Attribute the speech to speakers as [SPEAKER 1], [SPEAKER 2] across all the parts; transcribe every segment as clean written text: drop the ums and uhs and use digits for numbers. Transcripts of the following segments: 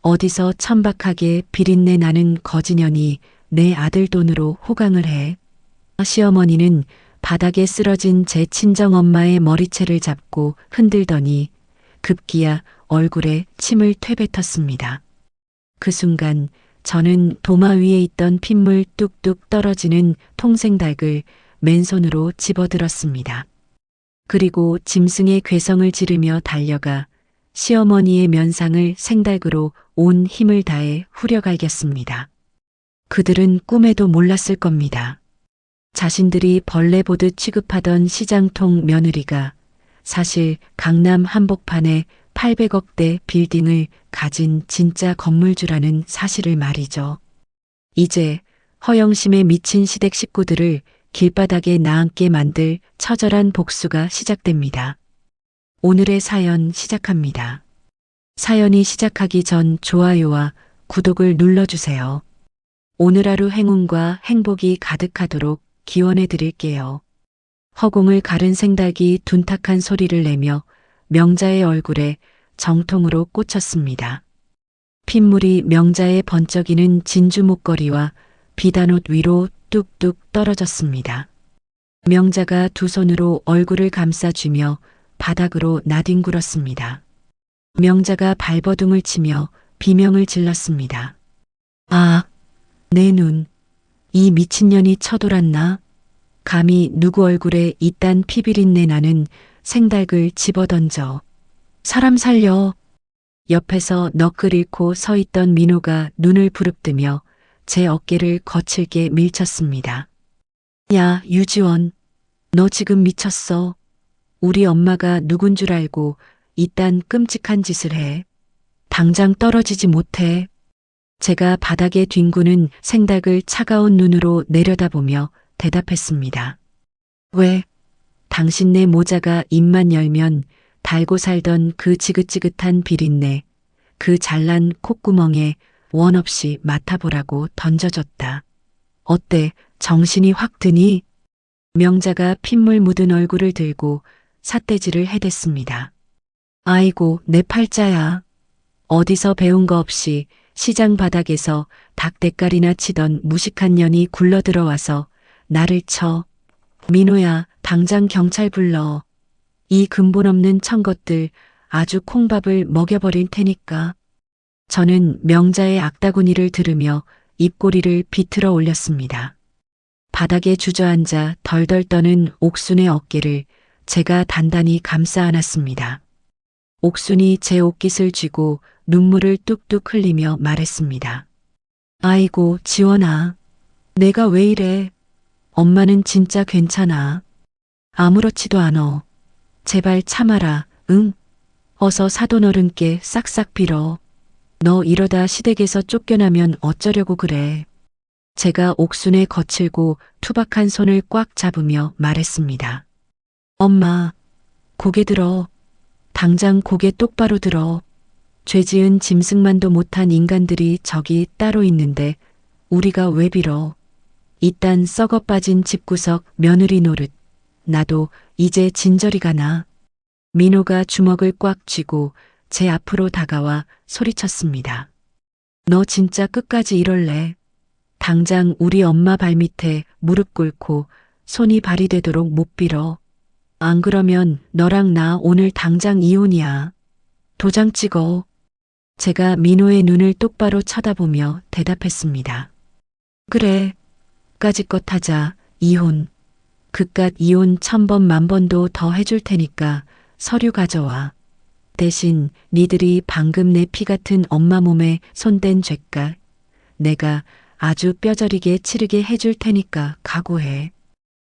[SPEAKER 1] 어디서 천박하게 비린내 나는 거지년이 내 아들 돈으로 호강을 해. 시어머니는 바닥에 쓰러진 제 친정엄마의 머리채를 잡고 흔들더니 급기야 얼굴에 침을 퇴뱉었습니다. 그 순간 저는 도마 위에 있던 핏물 뚝뚝 떨어지는 통생닭을 맨손으로 집어들었습니다. 그리고 짐승의 괴성을 지르며 달려가 시어머니의 면상을 생닭으로 온 힘을 다해 후려갈겼습니다. 그들은 꿈에도 몰랐을 겁니다. 자신들이 벌레 보듯 취급하던 시장통 며느리가 사실 강남 한복판에 800억대 빌딩을 가진 진짜 건물주라는 사실을 말이죠. 이제 허영심에 미친 시댁 식구들을 길바닥에 나앉게 만들 처절한 복수가 시작됩니다. 오늘의 사연 시작합니다. 사연이 시작하기 전 좋아요와 구독을 눌러주세요. 오늘 하루 행운과 행복이 가득하도록 기원해 드릴게요. 허공을 가른 생닭이 둔탁한 소리를 내며 명자의 얼굴에 정통으로 꽂혔습니다. 핏물이 명자의 번쩍이는 진주 목걸이와 비단옷 위로 뚝뚝 떨어졌습니다. 명자가 두 손으로 얼굴을 감싸주며 바닥으로 나뒹굴었습니다. 명자가 발버둥을 치며 비명을 질렀습니다. 아, 내 눈. 이 미친년이 쳐돌았나? 감히 누구 얼굴에 이딴 피비린내 나는 생닭을 집어던져. 사람 살려. 옆에서 넋을 잃고 서 있던 민호가 눈을 부릅뜨며 제 어깨를 거칠게 밀쳤습니다. 야, 유지원. 너 지금 미쳤어. 우리 엄마가 누군 줄 알고 이딴 끔찍한 짓을 해. 당장 떨어지지 못해. 제가 바닥에 뒹구는 생닭을 차가운 눈으로 내려다보며 대답했습니다. 왜? 당신네 모자가 입만 열면 달고 살던 그 지긋지긋한 비린내, 그 잘난 콧구멍에 원 없이 맡아보라고 던져줬다. 어때? 정신이 확 드니? 명자가 핏물 묻은 얼굴을 들고 삿대질을 해댔습니다. 아이고, 내 팔자야. 어디서 배운 거 없이 시장 바닥에서 닭대가리나 치던 무식한 년이 굴러들어와서 나를 쳐. 민호야, 당장 경찰 불러. 이 근본 없는 천것들 아주 콩밥을 먹여버릴 테니까. 저는 명자의 악다구니를 들으며 입꼬리를 비틀어 올렸습니다. 바닥에 주저앉아 덜덜 떠는 옥순의 어깨를 제가 단단히 감싸 안았습니다. 옥순이 제 옷깃을 쥐고 눈물을 뚝뚝 흘리며 말했습니다. 아이고, 지원아. 내가 왜 이래? 엄마는 진짜 괜찮아. 아무렇지도 않어. 제발 참아라, 응? 어서 사돈 어른께 싹싹 빌어. 너 이러다 시댁에서 쫓겨나면 어쩌려고 그래. 제가 옥순의 거칠고 투박한 손을 꽉 잡으며 말했습니다. 엄마, 고개 들어. 당장 고개 똑바로 들어. 죄 지은 짐승만도 못한 인간들이 저기 따로 있는데 우리가 왜 빌어. 이딴 썩어 빠진 집구석 며느리 노릇. 나도 이제 진저리 가나. 민호가 주먹을 꽉 쥐고 제 앞으로 다가와 소리쳤습니다. 너 진짜 끝까지 이럴래? 당장 우리 엄마 발밑에 무릎 꿇고 손이 발이 되도록 못 빌어. 안 그러면 너랑 나 오늘 당장 이혼이야. 도장 찍어. 제가 민호의 눈을 똑바로 쳐다보며 대답했습니다. 그래. 까짓것 하자. 이혼. 그깟 이혼 1000번 만번도 더 해줄 테니까 서류 가져와. 대신 니들이 방금 내 피 같은 엄마 몸에 손댄 죄값 내가 아주 뼈저리게 치르게 해줄 테니까 각오해.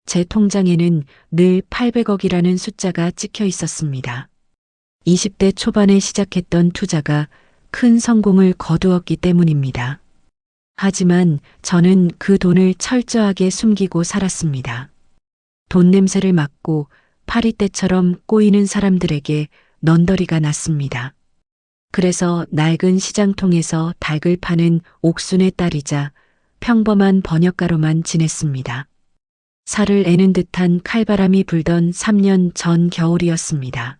[SPEAKER 1] 제 통장에는 늘 800억이라는 숫자가 찍혀 있었습니다. 20대 초반에 시작했던 투자가 큰 성공을 거두었기 때문입니다. 하지만 저는 그 돈을 철저하게 숨기고 살았습니다. 돈 냄새를 맡고 파리떼처럼 꼬이는 사람들에게 넌더리가 났습니다. 그래서 낡은 시장통에서 닭을 파는 옥순의 딸이자 평범한 번역가로만 지냈습니다. 살을 애는 듯한 칼바람이 불던 3년 전 겨울이었습니다.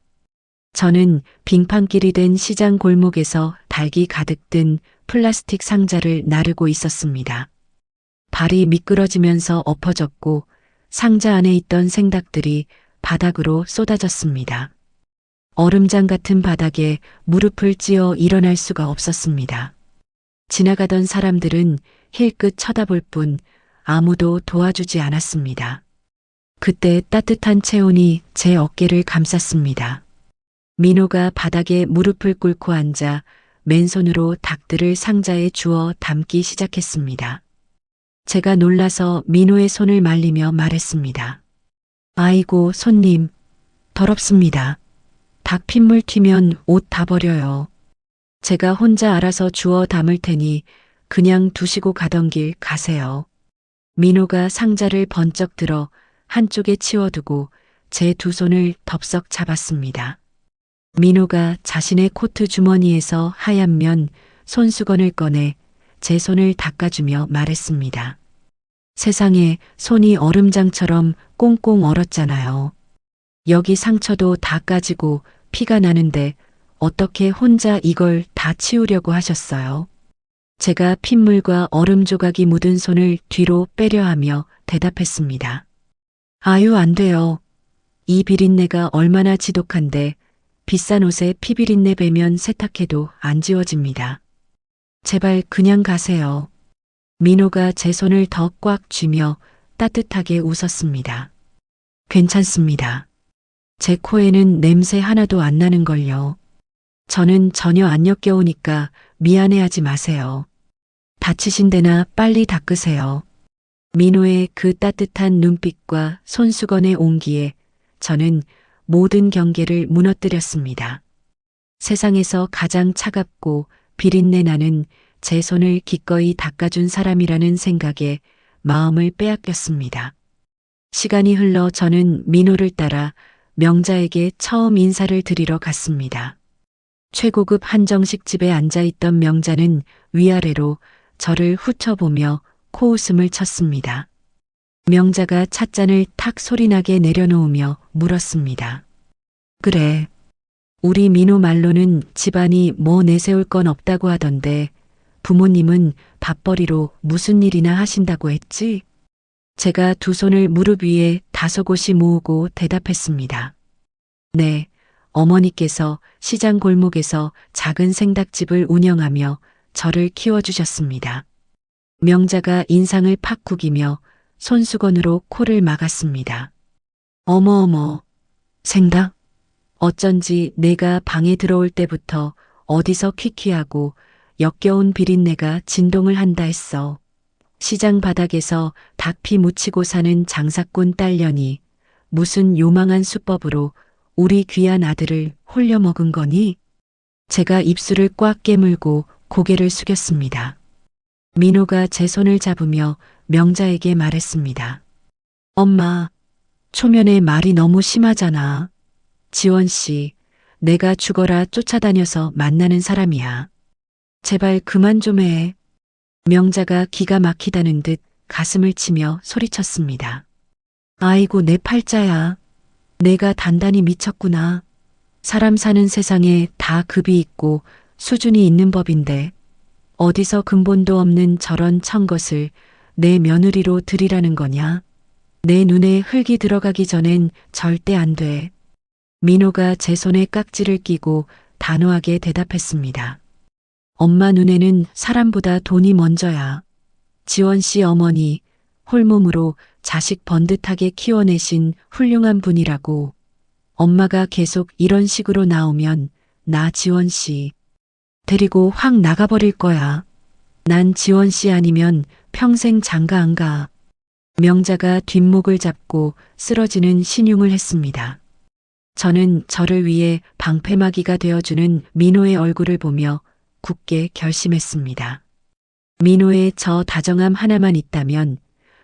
[SPEAKER 1] 저는 빙판길이 된 시장 골목에서 닭이 가득 든 플라스틱 상자를 나르고 있었습니다. 발이 미끄러지면서 엎어졌고 상자 안에 있던 생닭들이 바닥으로 쏟아졌습니다. 얼음장 같은 바닥에 무릎을 찧어 일어날 수가 없었습니다. 지나가던 사람들은 힐끗 쳐다볼 뿐 아무도 도와주지 않았습니다. 그때 따뜻한 체온이 제 어깨를 감쌌습니다. 민호가 바닥에 무릎을 꿇고 앉아 맨손으로 닭들을 상자에 주워 담기 시작했습니다. 제가 놀라서 민호의 손을 말리며 말했습니다. 아이고, 손님, 더럽습니다. 닭 핏물 튀면 옷 다 버려요. 제가 혼자 알아서 주워 담을 테니 그냥 두시고 가던 길 가세요. 민호가 상자를 번쩍 들어 한쪽에 치워두고 제 두 손을 덥석 잡았습니다. 민호가 자신의 코트 주머니에서 하얀 면 손수건을 꺼내 제 손을 닦아주며 말했습니다. 세상에, 손이 얼음장처럼 꽁꽁 얼었잖아요. 여기 상처도 다 까지고 피가 나는데 어떻게 혼자 이걸 다 치우려고 하셨어요? 제가 핏물과 얼음 조각이 묻은 손을 뒤로 빼려 하며 대답했습니다. 아유, 안 돼요. 이 비린내가 얼마나 지독한데 비싼 옷에 피비린내 배면 세탁해도 안 지워집니다. 제발 그냥 가세요. 민호가 제 손을 더 꽉 쥐며 따뜻하게 웃었습니다. 괜찮습니다. 제 코에는 냄새 하나도 안 나는걸요. 저는 전혀 안 역겨우니까 미안해하지 마세요. 다치신 데나 빨리 닦으세요. 민호의 그 따뜻한 눈빛과 손수건의 온기에 저는 모든 경계를 무너뜨렸습니다. 세상에서 가장 차갑고 비린내 나는 제 손을 기꺼이 닦아준 사람이라는 생각에 마음을 빼앗겼습니다. 시간이 흘러 저는 민호를 따라 명자에게 처음 인사를 드리러 갔습니다. 최고급 한정식 집에 앉아있던 명자는 위아래로 저를 훑어보며 코웃음을 쳤습니다. 명자가 찻잔을 탁 소리나게 내려놓으며 물었습니다. 그래, 우리 민호 말로는 집안이 뭐 내세울 건 없다고 하던데 부모님은 밥벌이로 무슨 일이나 하신다고 했지? 제가 두 손을 무릎 위에 다소곳이 모으고 대답했습니다. 네, 어머니께서 시장 골목에서 작은 생닭집을 운영하며 저를 키워주셨습니다. 명자가 인상을 팍 구기며 손수건으로 코를 막았습니다. 어머어머, 생닭? 어쩐지 내가 방에 들어올 때부터 어디서 퀴퀴하고 역겨운 비린내가 진동을 한다 했어. 시장 바닥에서 닭피 묻히고 사는 장사꾼 딸년이 무슨 요망한 수법으로 우리 귀한 아들을 홀려 먹은 거니? 제가 입술을 꽉 깨물고 고개를 숙였습니다. 민호가 제 손을 잡으며 명자에게 말했습니다. 엄마, 초면에 말이 너무 심하잖아. 지원 씨, 내가 죽어라 쫓아다녀서 만나는 사람이야. 제발 그만 좀 해. 명자가 기가 막히다는 듯 가슴을 치며 소리쳤습니다. 아이고, 내 팔자야. 내가 단단히 미쳤구나. 사람 사는 세상에 다 급이 있고 수준이 있는 법인데 어디서 근본도 없는 저런 청것을 내 며느리로 들이라는 거냐? 내 눈에 흙이 들어가기 전엔 절대 안 돼. 민호가 제 손에 깍지를 끼고 단호하게 대답했습니다. 엄마 눈에는 사람보다 돈이 먼저야. 지원 씨 어머니 홀몸으로 자식 번듯하게 키워내신 훌륭한 분이라고. 엄마가 계속 이런 식으로 나오면 나 지원 씨 데리고 확 나가버릴 거야. 난 지원 씨 아니면 평생 장가 안 가. 명자가 뒷목을 잡고 쓰러지는 신용을 했습니다. 저는 저를 위해 방패막이가 되어주는 민호의 얼굴을 보며 굳게 결심했습니다. 민호의 저 다정함 하나만 있다면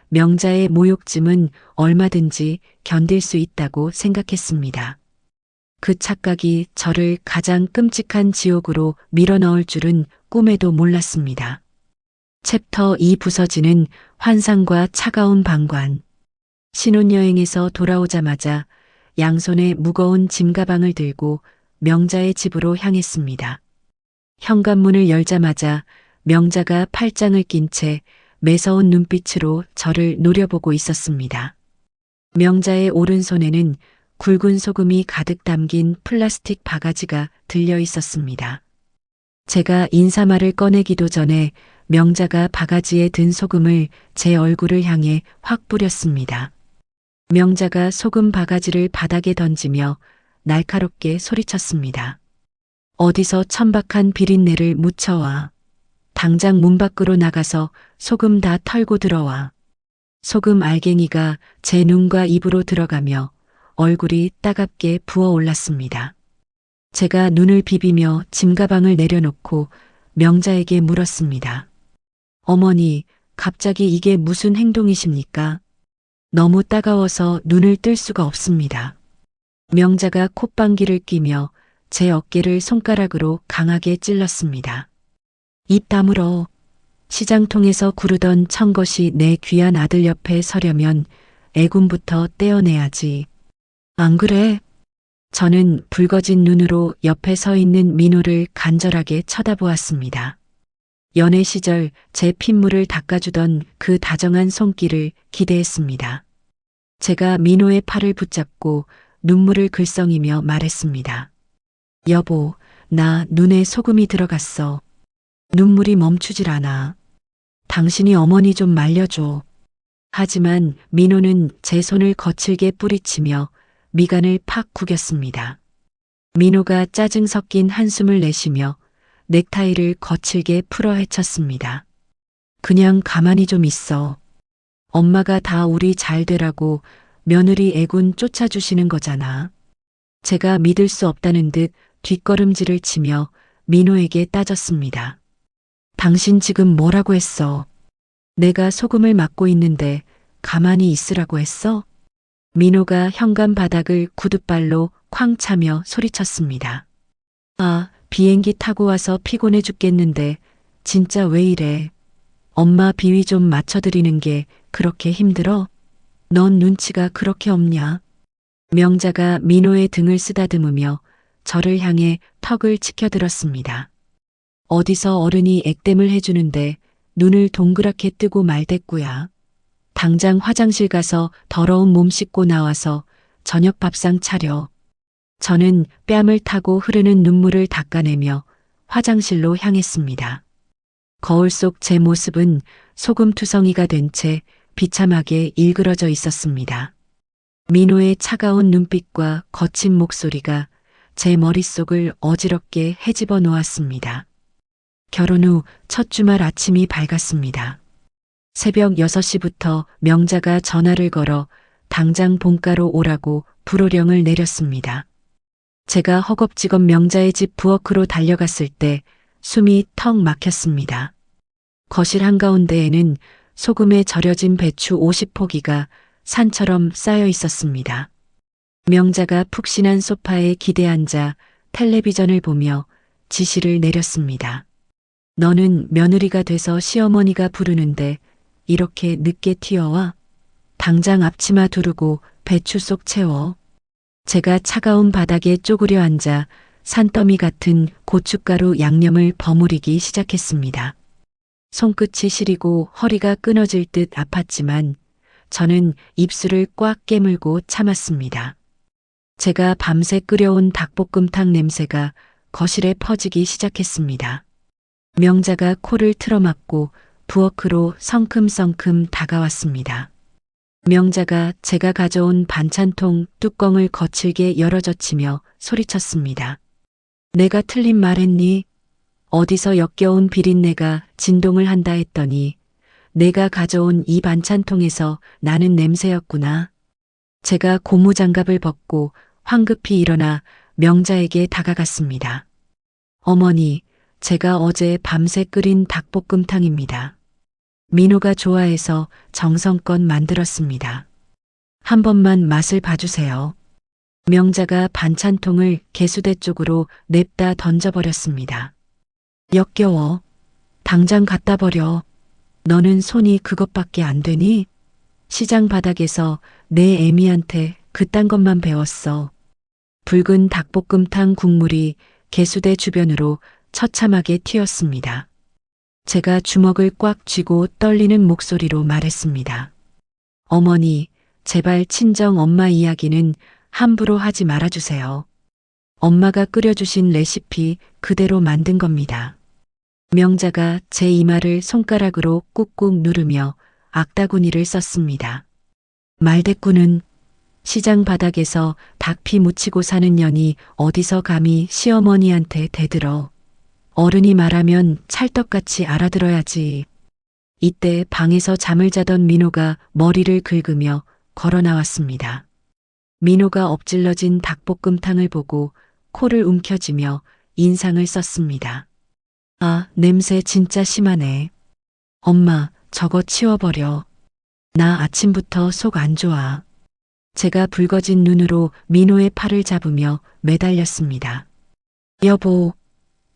[SPEAKER 1] 명자의 모욕쯤은 얼마든지 견딜 수 있다고 생각했습니다. 그 착각이 저를 가장 끔찍한 지옥으로 밀어넣을 줄은 꿈에도 몰랐습니다. 챕터 2 부서지는 환상과 차가운 방관. 신혼여행에서 돌아오자마자 양손에 무거운 짐가방을 들고 명자의 집으로 향했습니다. 현관문을 열자마자 명자가 팔짱을 낀 채 매서운 눈빛으로 저를 노려보고 있었습니다. 명자의 오른손에는 굵은 소금이 가득 담긴 플라스틱 바가지가 들려 있었습니다. 제가 인사말을 꺼내기도 전에 명자가 바가지에 든 소금을 제 얼굴을 향해 확 뿌렸습니다. 명자가 소금 바가지를 바닥에 던지며 날카롭게 소리쳤습니다. 어디서 천박한 비린내를 묻혀와. 당장 문 밖으로 나가서 소금 다 털고 들어와. 소금 알갱이가 제 눈과 입으로 들어가며 얼굴이 따갑게 부어올랐습니다. 제가 눈을 비비며 짐가방을 내려놓고 명자에게 물었습니다. 어머니, 갑자기 이게 무슨 행동이십니까? 너무 따가워서 눈을 뜰 수가 없습니다. 명자가 콧방귀를 뀌며 제 어깨를 손가락으로 강하게 찔렀습니다. 입 다물어. 시장통에서 구르던 청것이 내 귀한 아들 옆에 서려면 애군부터 떼어내야지. 안 그래? 저는 붉어진 눈으로 옆에 서 있는 민호를 간절하게 쳐다보았습니다. 연애 시절 제 핏물을 닦아주던 그 다정한 손길을 기대했습니다. 제가 민호의 팔을 붙잡고 눈물을 글썽이며 말했습니다. 여보, 나 눈에 소금이 들어갔어. 눈물이 멈추질 않아. 당신이 어머니 좀 말려줘. 하지만 민호는 제 손을 거칠게 뿌리치며 미간을 팍 구겼습니다. 민호가 짜증 섞인 한숨을 내쉬며 넥타이를 거칠게 풀어 헤쳤습니다. 그냥 가만히 좀 있어. 엄마가 다 우리 잘 되라고 며느리 애군 쫓아주시는 거잖아. 제가 믿을 수 없다는 듯 뒷걸음질을 치며 민호에게 따졌습니다. 당신 지금 뭐라고 했어? 내가 소금을 맡고 있는데 가만히 있으라고 했어? 민호가 현관 바닥을 구둣발로 쾅 차며 소리쳤습니다. 아, 비행기 타고 와서 피곤해 죽겠는데 진짜 왜 이래? 엄마 비위 좀 맞춰드리는 게 그렇게 힘들어? 넌 눈치가 그렇게 없냐? 명자가 민호의 등을 쓰다듬으며 저를 향해 턱을 치켜들었습니다. 어디서 어른이 액땜을 해주는데 눈을 동그랗게 뜨고 말대꾸야. 당장 화장실 가서 더러운 몸 씻고 나와서 저녁 밥상 차려. 저는 뺨을 타고 흐르는 눈물을 닦아내며 화장실로 향했습니다. 거울 속 제 모습은 소금투성이가 된 채 비참하게 일그러져 있었습니다. 민호의 차가운 눈빛과 거친 목소리가 제 머릿속을 어지럽게 헤집어 놓았습니다. 결혼 후 첫 주말 아침이 밝았습니다. 새벽 6시부터 명자가 전화를 걸어 당장 본가로 오라고 불호령을 내렸습니다. 제가 허겁지겁 명자의 집 부엌으로 달려갔을 때 숨이 턱 막혔습니다. 거실 한가운데에는 소금에 절여진 배추 50포기가 산처럼 쌓여 있었습니다. 명자가 푹신한 소파에 기대앉아 텔레비전을 보며 지시를 내렸습니다. 너는 며느리가 돼서 시어머니가 부르는데 이렇게 늦게 튀어와? 당장 앞치마 두르고 배추 속 채워. 제가 차가운 바닥에 쪼그려 앉아 산더미 같은 고춧가루 양념을 버무리기 시작했습니다. 손끝이 시리고 허리가 끊어질 듯 아팠지만 저는 입술을 꽉 깨물고 참았습니다. 제가 밤새 끓여온 닭볶음탕 냄새가 거실에 퍼지기 시작했습니다. 명자가 코를 틀어막고 부엌으로 성큼성큼 다가왔습니다. 명자가 제가 가져온 반찬통 뚜껑을 거칠게 열어젖히며 소리쳤습니다. 내가 틀린 말했니? 어디서 역겨운 비린내가 진동을 한다 했더니 내가 가져온 이 반찬통에서 나는 냄새였구나. 제가 고무장갑을 벗고 황급히 일어나 명자에게 다가갔습니다. 어머니, 제가 어제 밤새 끓인 닭볶음탕입니다. 민호가 좋아해서 정성껏 만들었습니다. 한 번만 맛을 봐주세요. 명자가 반찬통을 개수대 쪽으로 냅다 던져버렸습니다. 역겨워. 당장 갖다 버려. 너는 손이 그것밖에 안 되니? 시장 바닥에서 내 애미한테 그딴 것만 배웠어. 붉은 닭볶음탕 국물이 개수대 주변으로 처참하게 튀었습니다. 제가 주먹을 꽉 쥐고 떨리는 목소리로 말했습니다. 어머니, 제발 친정 엄마 이야기는 함부로 하지 말아주세요. 엄마가 끓여주신 레시피 그대로 만든 겁니다. 명자가 제 이마를 손가락으로 꾹꾹 누르며 악다구니를 썼습니다. 말대꾸는 시장 바닥에서 닭피 묻히고 사는 년이 어디서 감히 시어머니한테 대들어. 어른이 말하면 찰떡같이 알아들어야지. 이때 방에서 잠을 자던 민호가 머리를 긁으며 걸어 나왔습니다. 민호가 엎질러진 닭볶음탕을 보고 코를 움켜쥐며 인상을 썼습니다. 아, 냄새 진짜 심하네. 엄마, 저거 치워버려. 나 아침부터 속 안 좋아. 제가 붉어진 눈으로 민호의 팔을 잡으며 매달렸습니다. 여보,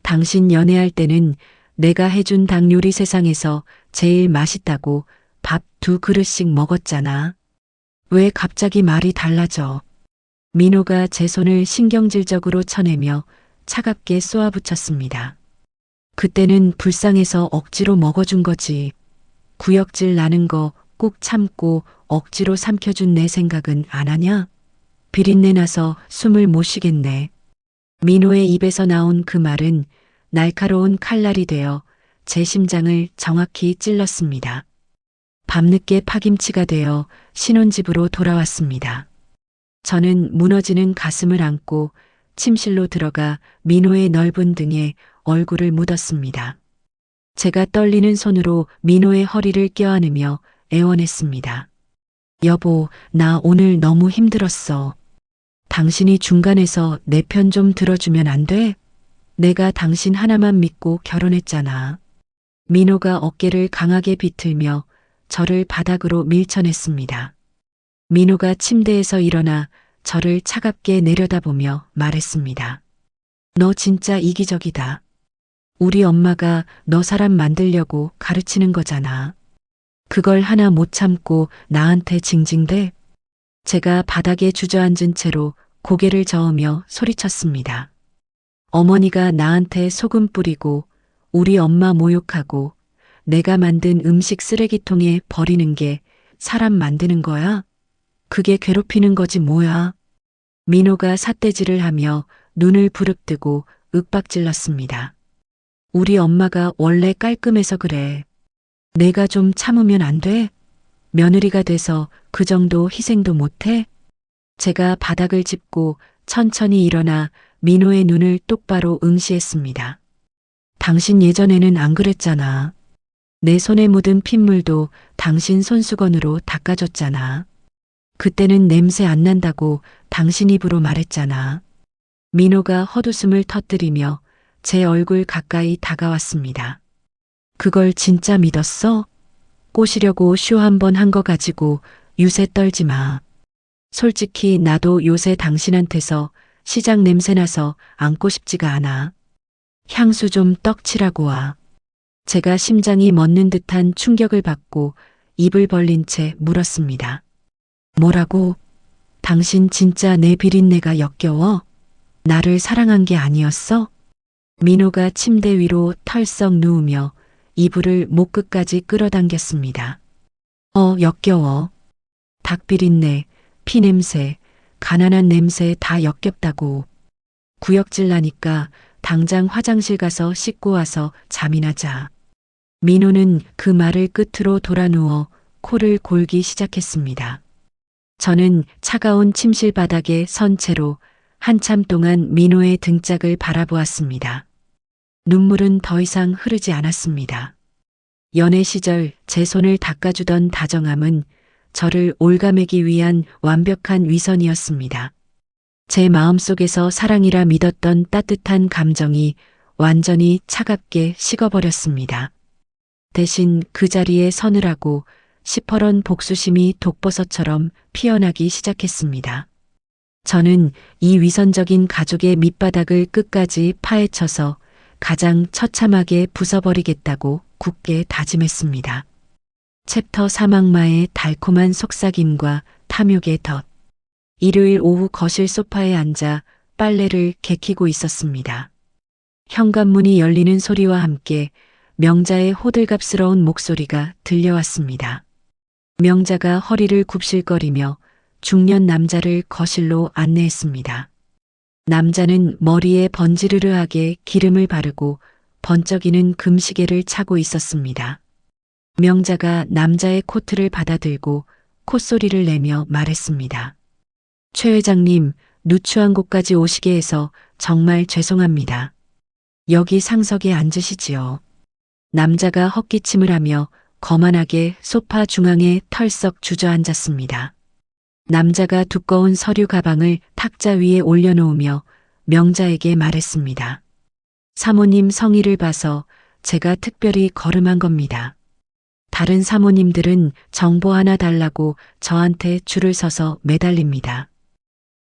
[SPEAKER 1] 당신 연애할 때는 내가 해준 닭 요리 세상에서 제일 맛있다고 밥 2그릇씩 먹었잖아. 왜 갑자기 말이 달라져? 민호가 제 손을 신경질적으로 쳐내며 차갑게 쏘아붙였습니다. 그때는 불쌍해서 억지로 먹어준 거지. 구역질 나는 거 꾹 참고 억지로 삼켜준 내 생각은 안 하냐? 비린내 나서 숨을 못 쉬겠네. 민호의 입에서 나온 그 말은 날카로운 칼날이 되어 제 심장을 정확히 찔렀습니다. 밤늦게 파김치가 되어 신혼집으로 돌아왔습니다. 저는 무너지는 가슴을 안고 침실로 들어가 민호의 넓은 등에 얼굴을 묻었습니다. 제가 떨리는 손으로 민호의 허리를 껴안으며 애원했습니다. 여보, 나 오늘 너무 힘들었어. 당신이 중간에서 내 편 좀 들어주면 안 돼? 내가 당신 하나만 믿고 결혼했잖아. 민호가 어깨를 강하게 비틀며 저를 바닥으로 밀쳐냈습니다. 민호가 침대에서 일어나 저를 차갑게 내려다보며 말했습니다. 너 진짜 이기적이다. 우리 엄마가 너 사람 만들려고 가르치는 거잖아. 그걸 하나 못 참고 나한테 징징대? 제가 바닥에 주저앉은 채로 고개를 저으며 소리쳤습니다. 어머니가 나한테 소금 뿌리고 우리 엄마 모욕하고 내가 만든 음식 쓰레기통에 버리는 게 사람 만드는 거야? 그게 괴롭히는 거지 뭐야? 민호가 삿대질을 하며 눈을 부릅뜨고 윽박질렀습니다. 우리 엄마가 원래 깔끔해서 그래. 내가 좀 참으면 안 돼? 며느리가 돼서 그 정도 희생도 못해? 제가 바닥을 짚고 천천히 일어나 민호의 눈을 똑바로 응시했습니다. 당신 예전에는 안 그랬잖아. 내 손에 묻은 핏물도 당신 손수건으로 닦아줬잖아. 그때는 냄새 안 난다고 당신 입으로 말했잖아. 민호가 헛웃음을 터뜨리며 제 얼굴 가까이 다가왔습니다. 그걸 진짜 믿었어? 꼬시려고 쇼 한 번 한 거 가지고 유세 떨지 마. 솔직히 나도 요새 당신한테서 시장 냄새 나서 안고 싶지가 않아. 향수 좀 떡칠하고 와. 제가 심장이 멎는 듯한 충격을 받고 입을 벌린 채 물었습니다. 뭐라고? 당신 진짜 내 비린내가 역겨워? 나를 사랑한 게 아니었어? 민호가 침대 위로 털썩 누우며 이불을 목 끝까지 끌어당겼습니다. 역겨워. 닭비린내, 피냄새, 가난한 냄새 다 역겹다고. 구역질 나니까 당장 화장실 가서 씻고 와서 잠이나 자. 민호는 그 말을 끝으로 돌아 누워 코를 골기 시작했습니다. 저는 차가운 침실 바닥에 선 채로 한참 동안 민호의 등짝을 바라보았습니다. 눈물은 더 이상 흐르지 않았습니다. 연애 시절 제 손을 닦아주던 다정함은 저를 올가매기 위한 완벽한 위선이었습니다. 제 마음속에서 사랑이라 믿었던 따뜻한 감정이 완전히 차갑게 식어버렸습니다. 대신 그 자리에 서늘하고 시퍼런 복수심이 독버섯처럼 피어나기 시작했습니다. 저는 이 위선적인 가족의 밑바닥을 끝까지 파헤쳐서 가장 처참하게 부숴버리겠다고 굳게 다짐했습니다. 챕터 사막마의 달콤한 속삭임과 탐욕의 덫. 일요일 오후 거실 소파에 앉아 빨래를 개키고 있었습니다. 현관문이 열리는 소리와 함께 명자의 호들갑스러운 목소리가 들려왔습니다. 명자가 허리를 굽실거리며 중년 남자를 거실로 안내했습니다. 남자는 머리에 번지르르하게 기름을 바르고 번쩍이는 금시계를 차고 있었습니다. 명자가 남자의 코트를 받아들고 콧소리를 내며 말했습니다. 최 회장님, 누추한 곳까지 오시게 해서 정말 죄송합니다. 여기 상석에 앉으시지요. 남자가 헛기침을 하며 거만하게 소파 중앙에 털썩 주저앉았습니다. 남자가 두꺼운 서류 가방을 탁자 위에 올려놓으며 명자에게 말했습니다. 사모님 성의를 봐서 제가 특별히 거름한 겁니다. 다른 사모님들은 정보 하나 달라고 저한테 줄을 서서 매달립니다.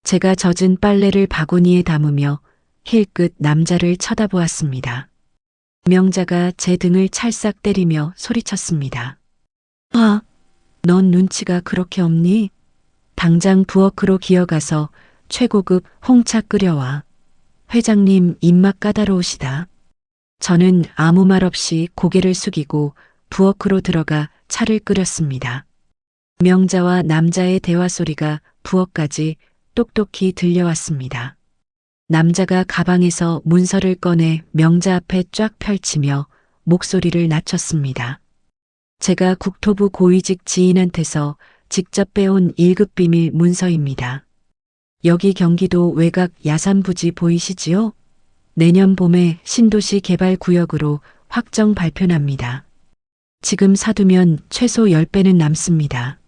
[SPEAKER 1] 제가 젖은 빨래를 바구니에 담으며 힐끗 남자를 쳐다보았습니다. 명자가 제 등을 찰싹 때리며 소리쳤습니다. 아, 넌 눈치가 그렇게 없니? 당장 부엌으로 기어가서 최고급 홍차 끓여와. 회장님 입맛 까다로우시다. 저는 아무 말 없이 고개를 숙이고 부엌으로 들어가 차를 끓였습니다. 명자와 남자의 대화 소리가 부엌까지 똑똑히 들려왔습니다. 남자가 가방에서 문서를 꺼내 명자 앞에 쫙 펼치며 목소리를 낮췄습니다. 제가 국토부 고위직 지인한테서 직접 빼온 1급 비밀 문서입니다. 여기 경기도 외곽 야산부지 보이시지요? 내년 봄에 신도시 개발 구역으로 확정 발표납니다. 지금 사두면 최소 10배는 남습니다.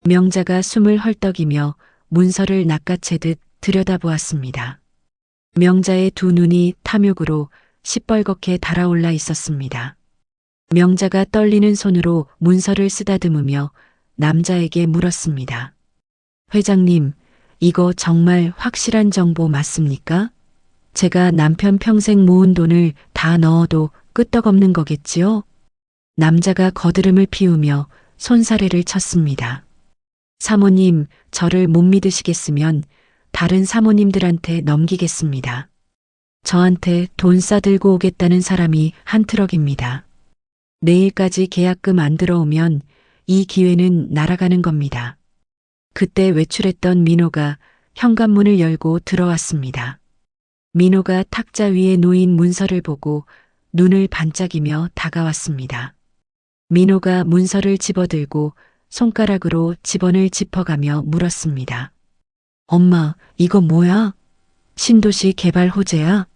[SPEAKER 1] 명자가 숨을 헐떡이며 문서를 낚아채듯 들여다보았습니다. 명자의 두 눈이 탐욕으로 시뻘겋게 달아올라 있었습니다. 명자가 떨리는 손으로 문서를 쓰다듬으며 남자에게 물었습니다. 회장님, 이거 정말 확실한 정보 맞습니까? 제가 남편 평생 모은 돈을 다 넣어도 끄떡없는 거겠지요? 남자가 거드름을 피우며 손사래를 쳤습니다. 사모님, 저를 못 믿으시겠으면 다른 사모님들한테 넘기겠습니다. 저한테 돈 싸들고 오겠다는 사람이 한 트럭입니다. 내일까지 계약금 안 들어오면 이 기회는 날아가는 겁니다. 그때 외출했던 민호가 현관문을 열고 들어왔습니다. 민호가 탁자 위에 놓인 문서를 보고 눈을 반짝이며 다가왔습니다. 민호가 문서를 집어들고 손가락으로 집원을 짚어가며 물었습니다. 엄마, 이거 뭐야? 신도시 개발 호재야?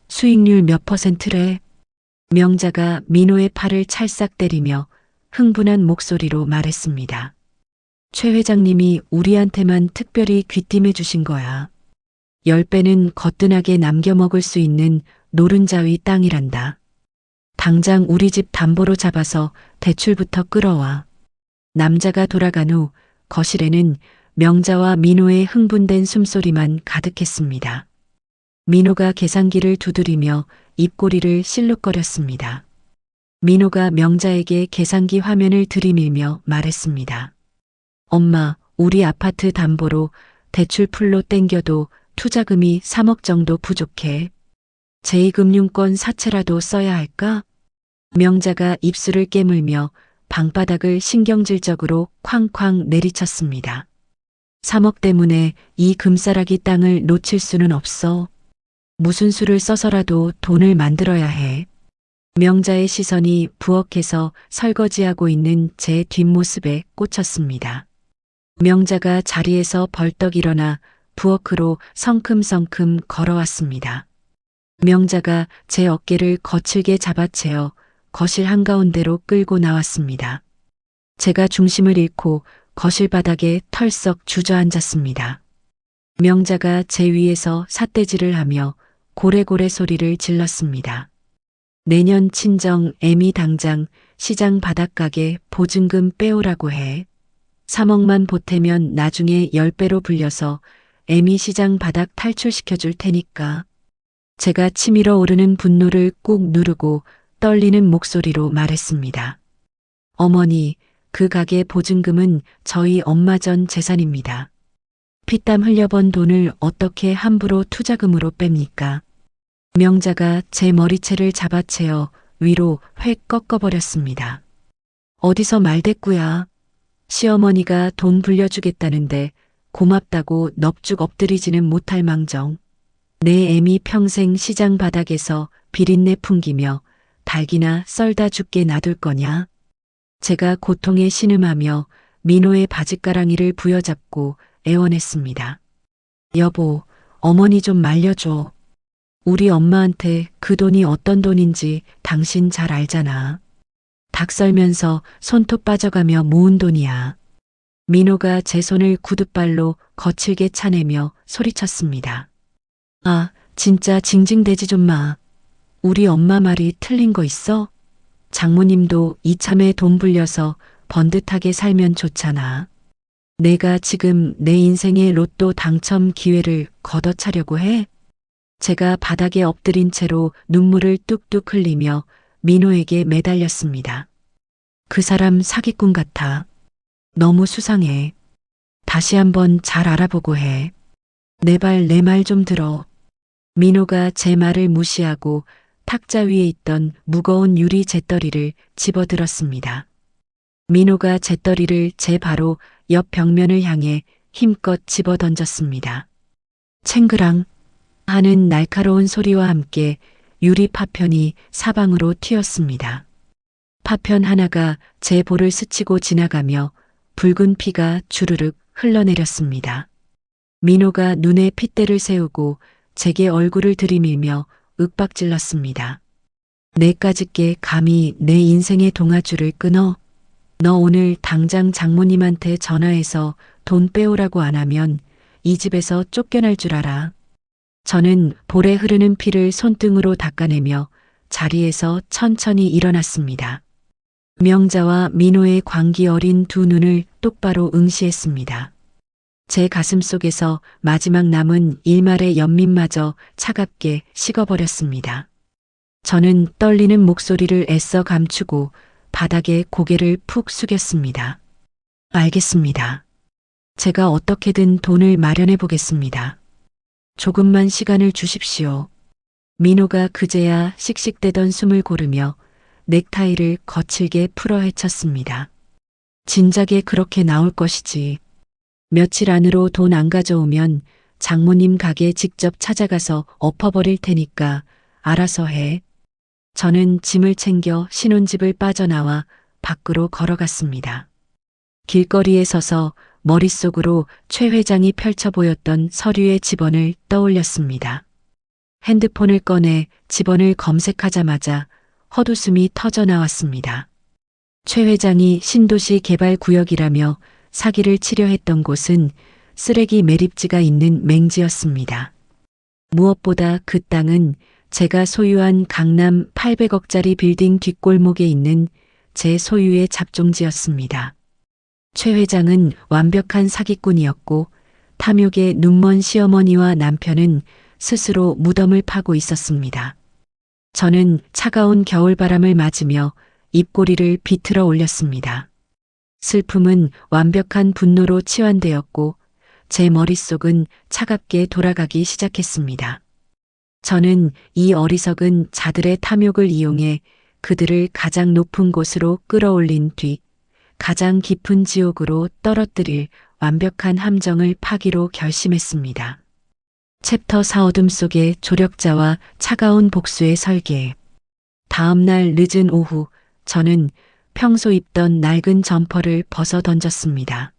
[SPEAKER 1] 수익률 몇 %래? 명자가 민호의 팔을 찰싹 때리며 흥분한 목소리로 말했습니다. 최 회장님이 우리한테만 특별히 귀띔해 주신 거야. 10배는 거뜬하게 남겨 먹을 수 있는 노른자위 땅이란다. 당장 우리 집 담보로 잡아서 대출부터 끌어와. 남자가 돌아간 후 거실에는 명자와 민호의 흥분된 숨소리만 가득했습니다. 민호가 계산기를 두드리며 입꼬리를 실룩거렸습니다. 민호가 명자에게 계산기 화면을 들이밀며 말했습니다. 엄마, 우리 아파트 담보로 대출 풀로 땡겨도 투자금이 3억 정도 부족해. 제2금융권 사채라도 써야 할까? 명자가 입술을 깨물며 방바닥을 신경질적으로 쾅쾅 내리쳤습니다. 3억 때문에 이 금싸라기 땅을 놓칠 수는 없어. 무슨 수를 써서라도 돈을 만들어야 해. 명자의 시선이 부엌에서 설거지하고 있는 제 뒷모습에 꽂혔습니다. 명자가 자리에서 벌떡 일어나 부엌으로 성큼성큼 걸어왔습니다. 명자가 제 어깨를 거칠게 잡아채어 거실 한가운데로 끌고 나왔습니다. 제가 중심을 잃고 거실 바닥에 털썩 주저앉았습니다. 명자가 제 위에서 삿대질을 하며 고래고래 소리를 질렀습니다. 내년 친정 애미 당장 시장 바닥가게 보증금 빼오라고 해. 3억만 보태면 나중에 10배로 불려서 애미 시장 바닥 탈출시켜줄 테니까. 제가 치밀어 오르는 분노를 꾹 누르고 떨리는 목소리로 말했습니다. 어머니, 그 가게 보증금은 저희 엄마 전 재산입니다. 피땀 흘려번 돈을 어떻게 함부로 투자금으로 뺍니까? 명자가 제 머리채를 잡아채어 위로 획 꺾어버렸습니다. 어디서 말대꾸야. 시어머니가 돈 불려주겠다는데 고맙다고 넙죽 엎드리지는 못할 망정. 내 애미 평생 시장 바닥에서 비린내 풍기며 닭이나 썰다 죽게 놔둘 거냐? 제가 고통에 신음하며 민호의 바짓가랑이를 부여잡고 애원했습니다. 여보, 어머니 좀 말려줘. 우리 엄마한테 그 돈이 어떤 돈인지 당신 잘 알잖아. 닭 썰면서 손톱 빠져가며 모은 돈이야. 민호가 제 손을 구둣발로 거칠게 차내며 소리쳤습니다. 아, 진짜 징징대지 좀 마. 우리 엄마 말이 틀린 거 있어? 장모님도 이참에 돈 불려서 번듯하게 살면 좋잖아. 내가 지금 내 인생의 로또 당첨 기회를 걷어차려고 해? 제가 바닥에 엎드린 채로 눈물을 뚝뚝 흘리며 민호에게 매달렸습니다. 그 사람 사기꾼 같아. 너무 수상해. 다시 한번 잘 알아보고 해. 내 말 좀 들어. 민호가 제 말을 무시하고 탁자 위에 있던 무거운 유리 잿더리를 집어들었습니다. 민호가 잿더리를 제 바로 옆 벽면을 향해 힘껏 집어던졌습니다. 챙그랑 하는 날카로운 소리와 함께 유리 파편이 사방으로 튀었습니다. 파편 하나가 제 볼을 스치고 지나가며 붉은 피가 주르륵 흘러내렸습니다. 민호가 눈에 핏대를 세우고 제게 얼굴을 들이밀며 윽박질렀습니다. 내까짓게 감히 내 인생의 동아줄을 끊어? 너 오늘 당장 장모님한테 전화해서 돈 빼오라고 안 하면 이 집에서 쫓겨날 줄 알아. 저는 볼에 흐르는 피를 손등으로 닦아내며 자리에서 천천히 일어났습니다. 명자와 민호의 광기 어린 두 눈을 똑바로 응시했습니다. 제 가슴 속에서 마지막 남은 일말의 연민마저 차갑게 식어버렸습니다. 저는 떨리는 목소리를 애써 감추고 바닥에 고개를 푹 숙였습니다. 알겠습니다. 제가 어떻게든 돈을 마련해 보겠습니다. 조금만 시간을 주십시오. 민호가 그제야 씩씩대던 숨을 고르며 넥타이를 거칠게 풀어 헤쳤습니다. 진작에 그렇게 나올 것이지. 며칠 안으로 돈 안 가져오면 장모님 가게 직접 찾아가서 엎어버릴 테니까 알아서 해. 저는 짐을 챙겨 신혼집을 빠져나와 밖으로 걸어갔습니다. 길거리에 서서 머릿속으로 최 회장이 펼쳐 보였던 서류의 지번을 떠올렸습니다. 핸드폰을 꺼내 지번을 검색하자마자 헛웃음이 터져 나왔습니다. 최 회장이 신도시 개발구역이라며 사기를 치려 했던 곳은 쓰레기 매립지가 있는 맹지였습니다. 무엇보다 그 땅은 제가 소유한 강남 800억짜리 빌딩 뒷골목에 있는 제 소유의 잡종지였습니다. 최 회장은 완벽한 사기꾼이었고 탐욕에 눈먼 시어머니와 남편은 스스로 무덤을 파고 있었습니다. 저는 차가운 겨울바람을 맞으며 입꼬리를 비틀어 올렸습니다. 슬픔은 완벽한 분노로 치환되었고 제 머릿속은 차갑게 돌아가기 시작했습니다. 저는 이 어리석은 자들의 탐욕을 이용해 그들을 가장 높은 곳으로 끌어올린 뒤 가장 깊은 지옥으로 떨어뜨릴 완벽한 함정을 파기로 결심했습니다. 챕터 4 어둠 속의 조력자와 차가운 복수의 설계. 다음 날 늦은 오후 저는 평소 입던 낡은 점퍼를 벗어 던졌습니다.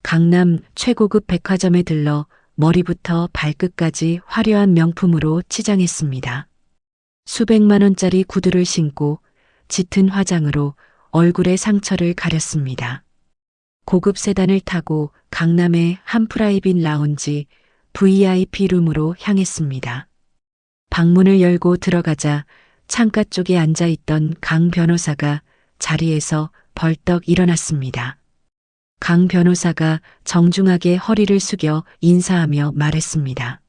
[SPEAKER 1] 강남 최고급 백화점에 들러 머리부터 발끝까지 화려한 명품으로 치장했습니다. 수백만 원짜리 구두를 신고 짙은 화장으로 얼굴의 상처를 가렸습니다. 고급 세단을 타고 강남의 한 프라이빗 라운지 VIP 룸으로 향했습니다. 방문을 열고 들어가자 창가 쪽에 앉아있던 강 변호사가 자리에서 벌떡 일어났습니다. 강 변호사가 정중하게 허리를 숙여 인사하며 말했습니다.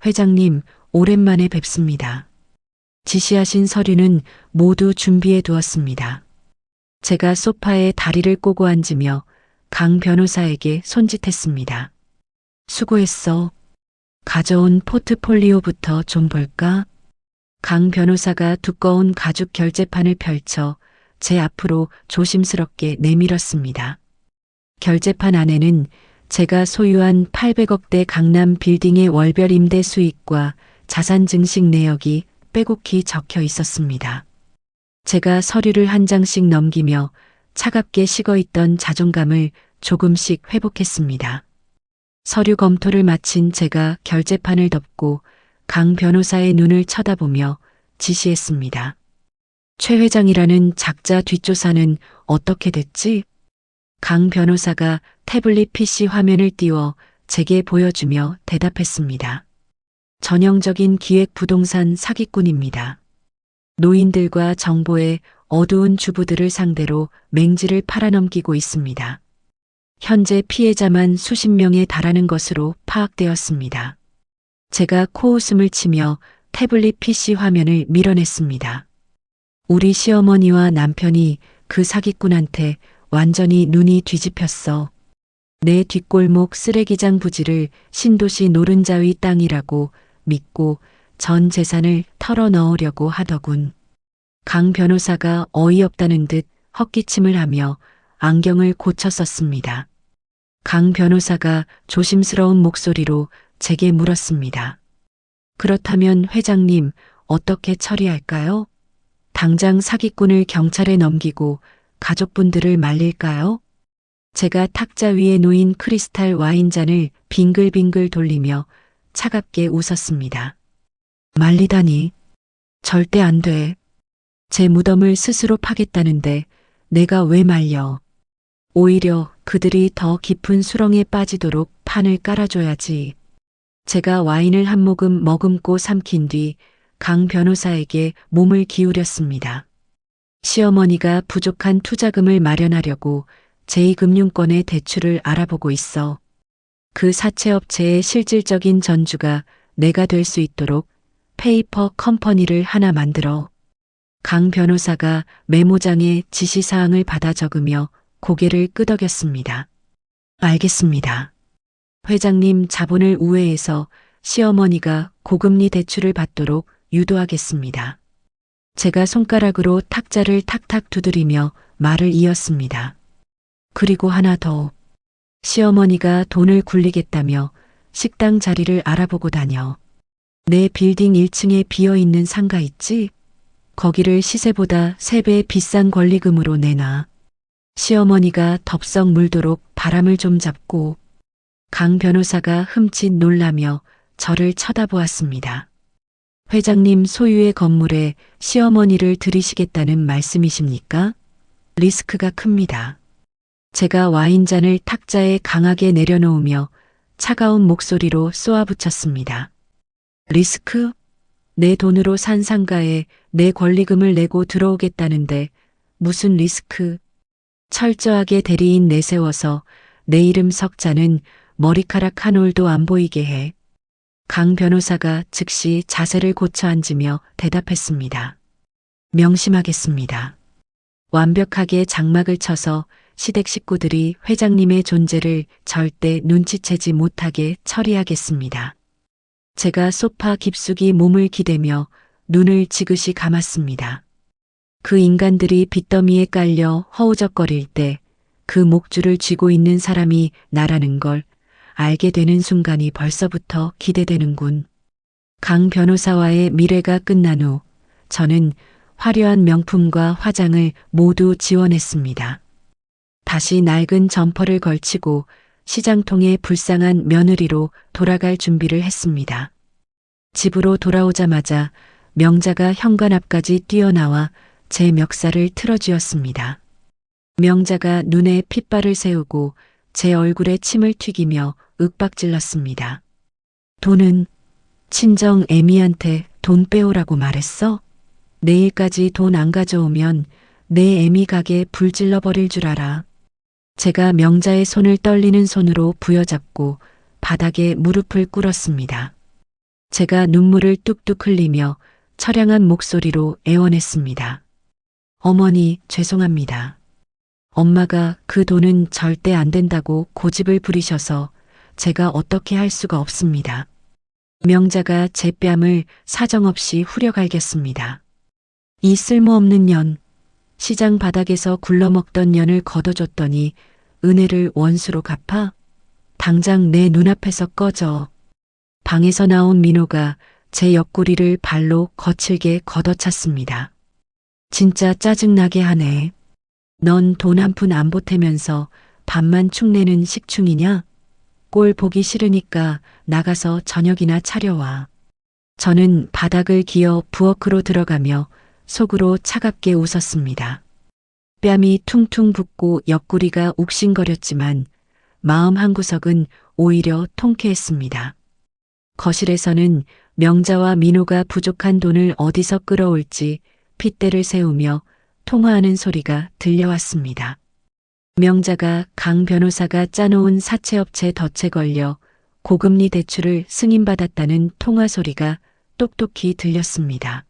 [SPEAKER 1] 회장님, 오랜만에 뵙습니다. 지시하신 서류는 모두 준비해 두었습니다. 제가 소파에 다리를 꼬고 앉으며 강 변호사에게 손짓했습니다. 수고했어. 가져온 포트폴리오부터 좀 볼까? 강 변호사가 두꺼운 가죽 결제판을 펼쳐 제 앞으로 조심스럽게 내밀었습니다. 결제판 안에는 제가 소유한 800억대 강남 빌딩의 월별 임대 수익과 자산 증식 내역이 빼곡히 적혀 있었습니다. 제가 서류를 한 장씩 넘기며 차갑게 식어있던 자존감을 조금씩 회복했습니다. 서류 검토를 마친 제가 결제판을 덮고 강 변호사의 눈을 쳐다보며 지시했습니다. 최 회장이라는 작자 뒷조사는 어떻게 됐지? 강 변호사가 태블릿 PC 화면을 띄워 제게 보여주며 대답했습니다. 전형적인 기획 부동산 사기꾼입니다. 노인들과 정보의 어두운 주부들을 상대로 맹지를 팔아넘기고 있습니다. 현재 피해자만 수십 명에 달하는 것으로 파악되었습니다. 제가 코웃음을 치며 태블릿 PC 화면을 밀어냈습니다. 우리 시어머니와 남편이 그 사기꾼한테 완전히 눈이 뒤집혔어. 내 뒷골목 쓰레기장 부지를 신도시 노른자위 땅이라고 믿고 전 재산을 털어 넣으려고 하더군. 강 변호사가 어이없다는 듯 헛기침을 하며 안경을 고쳐 썼습니다. 강 변호사가 조심스러운 목소리로 제게 물었습니다. 그렇다면 회장님, 어떻게 처리할까요? 당장 사기꾼을 경찰에 넘기고 가족분들을 말릴까요? 제가 탁자 위에 놓인 크리스탈 와인잔을 빙글빙글 돌리며 차갑게 웃었습니다. 말리다니. 절대 안 돼. 제 무덤을 스스로 파겠다는데 내가 왜 말려. 오히려 그들이 더 깊은 수렁에 빠지도록 판을 깔아줘야지. 제가 와인을 한 모금 머금고 삼킨 뒤 강 변호사에게 몸을 기울였습니다. 시어머니가 부족한 투자금을 마련하려고 제2금융권의 대출을 알아보고 있어. 그 사채업체의 실질적인 전주가 내가 될 수 있도록 페이퍼 컴퍼니를 하나 만들어. 강 변호사가 메모장에 지시사항을 받아 적으며 고개를 끄덕였습니다. 알겠습니다. 회장님 자본을 우회해서 시어머니가 고금리 대출을 받도록 유도하겠습니다. 제가 손가락으로 탁자를 탁탁 두드리며 말을 이었습니다. 그리고 하나 더. 시어머니가 돈을 굴리겠다며 식당 자리를 알아보고 다녀. 내 빌딩 1층에 비어있는 상가 있지? 거기를 시세보다 3배 비싼 권리금으로 내놔. 시어머니가 덥석 물도록 바람을 좀 잡고. 강 변호사가 흠칫 놀라며 저를 쳐다보았습니다. 회장님 소유의 건물에 시어머니를 들이시겠다는 말씀이십니까? 리스크가 큽니다. 제가 와인잔을 탁자에 강하게 내려놓으며 차가운 목소리로 쏘아붙였습니다. 리스크? 내 돈으로 산 상가에 내 권리금을 내고 들어오겠다는데 무슨 리스크? 철저하게 대리인 내세워서 내 이름 석자는 머리카락 한 올도 안 보이게 해. 강 변호사가 즉시 자세를 고쳐 앉으며 대답했습니다. 명심하겠습니다. 완벽하게 장막을 쳐서 시댁 식구들이 회장님의 존재를 절대 눈치채지 못하게 처리하겠습니다. 제가 소파 깊숙이 몸을 기대며 눈을 지그시 감았습니다. 그 인간들이 빚더미에 깔려 허우적거릴 때 그 목줄을 쥐고 있는 사람이 나라는 걸 알게 되는 순간이 벌써부터 기대되는군. 강 변호사와의 미래가 끝난 후 저는 화려한 명품과 화장을 모두 지원했습니다. 다시 낡은 점퍼를 걸치고 시장통에 불쌍한 며느리로 돌아갈 준비를 했습니다. 집으로 돌아오자마자 명자가 현관 앞까지 뛰어나와 제 멱살을 틀어쥐었습니다. 명자가 눈에 핏발을 세우고 제 얼굴에 침을 튀기며 윽박질렀습니다. 돈은 친정 애미한테 돈 빼오라고 말했어? 내일까지 돈 안 가져오면 내 애미 가게 불질러 버릴 줄 알아. 제가 명자의 손을 떨리는 손으로 부여잡고 바닥에 무릎을 꿇었습니다. 제가 눈물을 뚝뚝 흘리며 처량한 목소리로 애원했습니다. 어머니, 죄송합니다. 엄마가 그 돈은 절대 안 된다고 고집을 부리셔서 제가 어떻게 할 수가 없습니다. 명자가 제 뺨을 사정없이 후려갈겼습니다. 이 쓸모없는 년, 시장 바닥에서 굴러먹던 년을 걷어줬더니 은혜를 원수로 갚아? 당장 내 눈앞에서 꺼져. 방에서 나온 민호가 제 옆구리를 발로 거칠게 걷어찼습니다. 진짜 짜증나게 하네. 넌 돈 한 푼 안 보태면서 밥만 축내는 식충이냐? 꼴 보기 싫으니까 나가서 저녁이나 차려와. 저는 바닥을 기어 부엌으로 들어가며 속으로 차갑게 웃었습니다. 뺨이 퉁퉁 붓고 옆구리가 욱신거렸지만 마음 한구석은 오히려 통쾌했습니다. 거실에서는 명자와 민호가 부족한 돈을 어디서 끌어올지 핏대를 세우며 통화하는 소리가 들려왔습니다. 명자가 강 변호사가 짜놓은 사채업체 덫에 걸려 고금리 대출을 승인받았다는 통화 소리가 똑똑히 들렸습니다.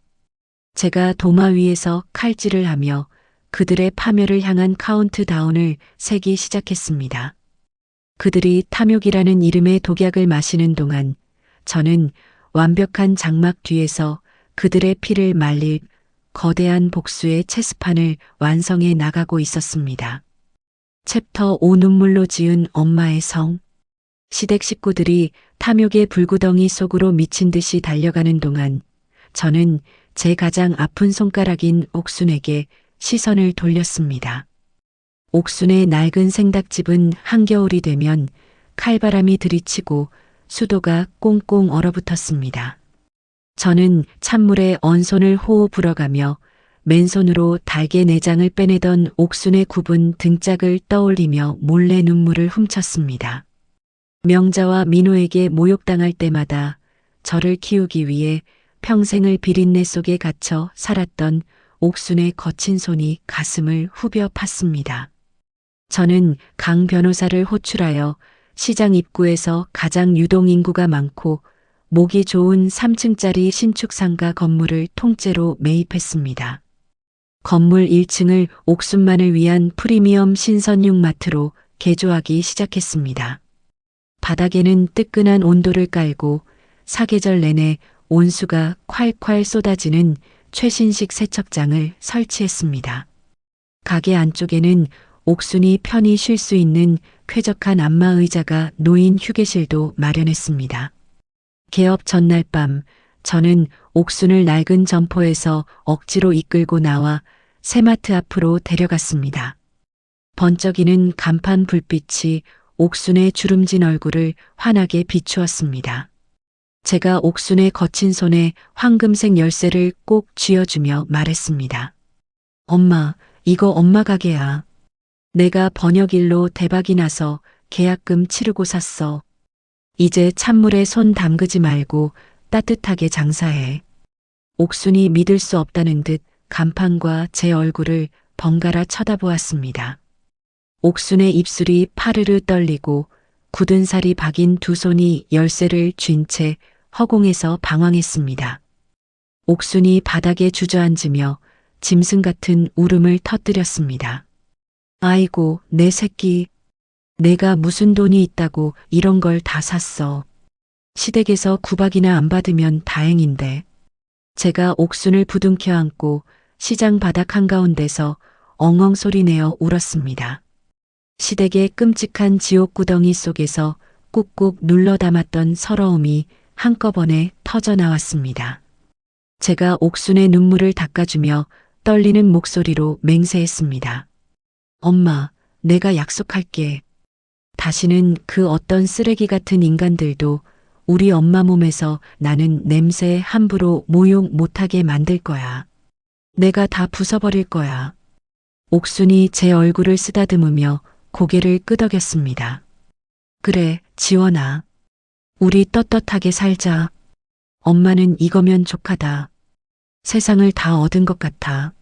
[SPEAKER 1] 제가 도마 위에서 칼질을 하며 그들의 파멸을 향한 카운트다운을 세기 시작했습니다. 그들이 탐욕이라는 이름의 독약을 마시는 동안 저는 완벽한 장막 뒤에서 그들의 피를 말릴 거대한 복수의 체스판을 완성해 나가고 있었습니다. 챕터 5 눈물로 지은 엄마의 성. 시댁 식구들이 탐욕의 불구덩이 속으로 미친 듯이 달려가는 동안 저는 제 가장 아픈 손가락인 옥순에게 시선을 돌렸습니다. 옥순의 낡은 생닭집은 한겨울이 되면 칼바람이 들이치고 수도가 꽁꽁 얼어붙었습니다. 저는 찬물에 언손을 호호 불어가며 맨손으로 닭의 내장을 빼내던 옥순의 굽은 등짝을 떠올리며 몰래 눈물을 훔쳤습니다. 명자와 민호에게 모욕당할 때마다 저를 키우기 위해 평생을 비린내 속에 갇혀 살았던 옥순의 거친 손이 가슴을 후벼 팠습니다. 저는 강 변호사를 호출하여 시장 입구에서 가장 유동인구가 많고 목이 좋은 3층짜리 신축 상가 건물을 통째로 매입했습니다. 건물 1층을 옥순만을 위한 프리미엄 신선육 마트로 개조하기 시작했습니다. 바닥에는 뜨끈한 온도를 깔고 사계절 내내 온수가 콸콸 쏟아지는 최신식 세척장을 설치했습니다. 가게 안쪽에는 옥순이 편히 쉴 수 있는 쾌적한 안마의자가 놓인 휴게실도 마련했습니다. 개업 전날 밤 저는 옥순을 낡은 점포에서 억지로 이끌고 나와 새마트 앞으로 데려갔습니다. 번쩍이는 간판 불빛이 옥순의 주름진 얼굴을 환하게 비추었습니다. 제가 옥순의 거친 손에 황금색 열쇠를 꼭 쥐어주며 말했습니다. 엄마, 이거 엄마 가게야. 내가 번역일로 대박이 나서 계약금 치르고 샀어. 이제 찬물에 손 담그지 말고 따뜻하게 장사해. 옥순이 믿을 수 없다는 듯 간판과 제 얼굴을 번갈아 쳐다보았습니다. 옥순의 입술이 파르르 떨리고 굳은 살이 박인 두 손이 열쇠를 쥔 채 허공에서 방황했습니다. 옥순이 바닥에 주저앉으며 짐승 같은 울음을 터뜨렸습니다. 아이고, 내 새끼. 내가 무슨 돈이 있다고 이런 걸 다 샀어. 시댁에서 구박이나 안 받으면 다행인데. 제가 옥순을 부둥켜 안고 시장 바닥 한가운데서 엉엉 소리내어 울었습니다. 시댁의 끔찍한 지옥구덩이 속에서 꾹꾹 눌러 담았던 서러움이 한꺼번에 터져 나왔습니다. 제가 옥순의 눈물을 닦아주며 떨리는 목소리로 맹세했습니다. 엄마, 내가 약속할게. 다시는 그 어떤 쓰레기 같은 인간들도 우리 엄마 몸에서 나는 냄새에 함부로 모욕 못하게 만들 거야. 내가 다 부숴버릴 거야. 옥순이 제 얼굴을 쓰다듬으며 고개를 끄덕였습니다. 그래, 지원아. 우리 떳떳하게 살자. 엄마는 이거면 족하다. 세상을 다 얻은 것 같아.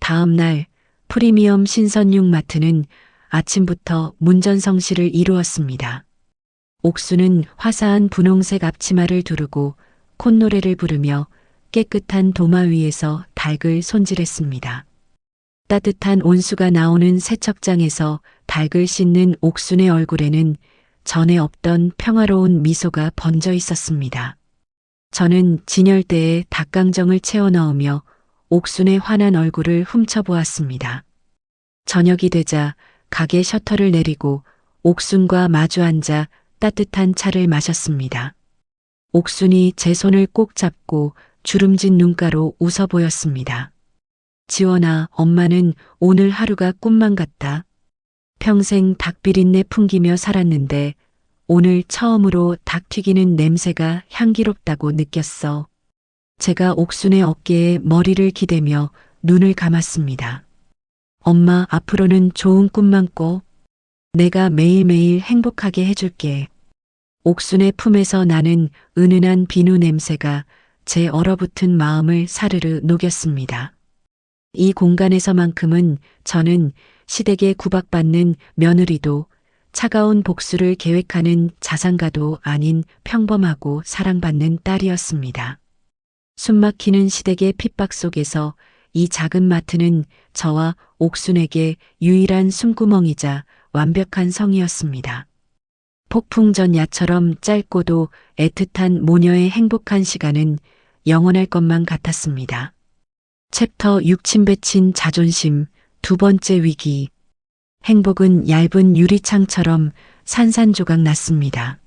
[SPEAKER 1] 다음 날 프리미엄 신선육 마트는 아침부터 문전성시를 이루었습니다. 옥수는 화사한 분홍색 앞치마를 두르고 콧노래를 부르며 깨끗한 도마 위에서 닭을 손질했습니다. 따뜻한 온수가 나오는 세척장에서 닭을 씻는 옥순의 얼굴에는 전에 없던 평화로운 미소가 번져 있었습니다. 저는 진열대에 닭강정을 채워 넣으며 옥순의 환한 얼굴을 훔쳐보았습니다. 저녁이 되자 가게 셔터를 내리고 옥순과 마주 앉아 따뜻한 차를 마셨습니다. 옥순이 제 손을 꼭 잡고 주름진 눈가로 웃어 보였습니다. 지원아, 엄마는 오늘 하루가 꿈만 같다. 평생 닭비린내 풍기며 살았는데 오늘 처음으로 닭 튀기는 냄새가 향기롭다고 느꼈어. 제가 옥순의 어깨에 머리를 기대며 눈을 감았습니다. 엄마, 앞으로는 좋은 꿈만 꿔. 내가 매일매일 행복하게 해줄게. 옥순의 품에서 나는 은은한 비누 냄새가 제 얼어붙은 마음을 사르르 녹였습니다. 이 공간에서만큼은 저는 시댁에 구박받는 며느리도 차가운 복수를 계획하는 자상가도 아닌 평범하고 사랑받는 딸이었습니다. 숨막히는 시댁의 핍박 속에서 이 작은 마트는 저와 옥순에게 유일한 숨구멍이자 완벽한 성이었습니다. 폭풍 전 야처럼 짧고도 애틋한 모녀의 행복한 시간은 영원할 것만 같았습니다. 챕터 6 침배친 자존심 두 번째 위기. 행복은 얇은 유리창처럼 산산조각 났습니다.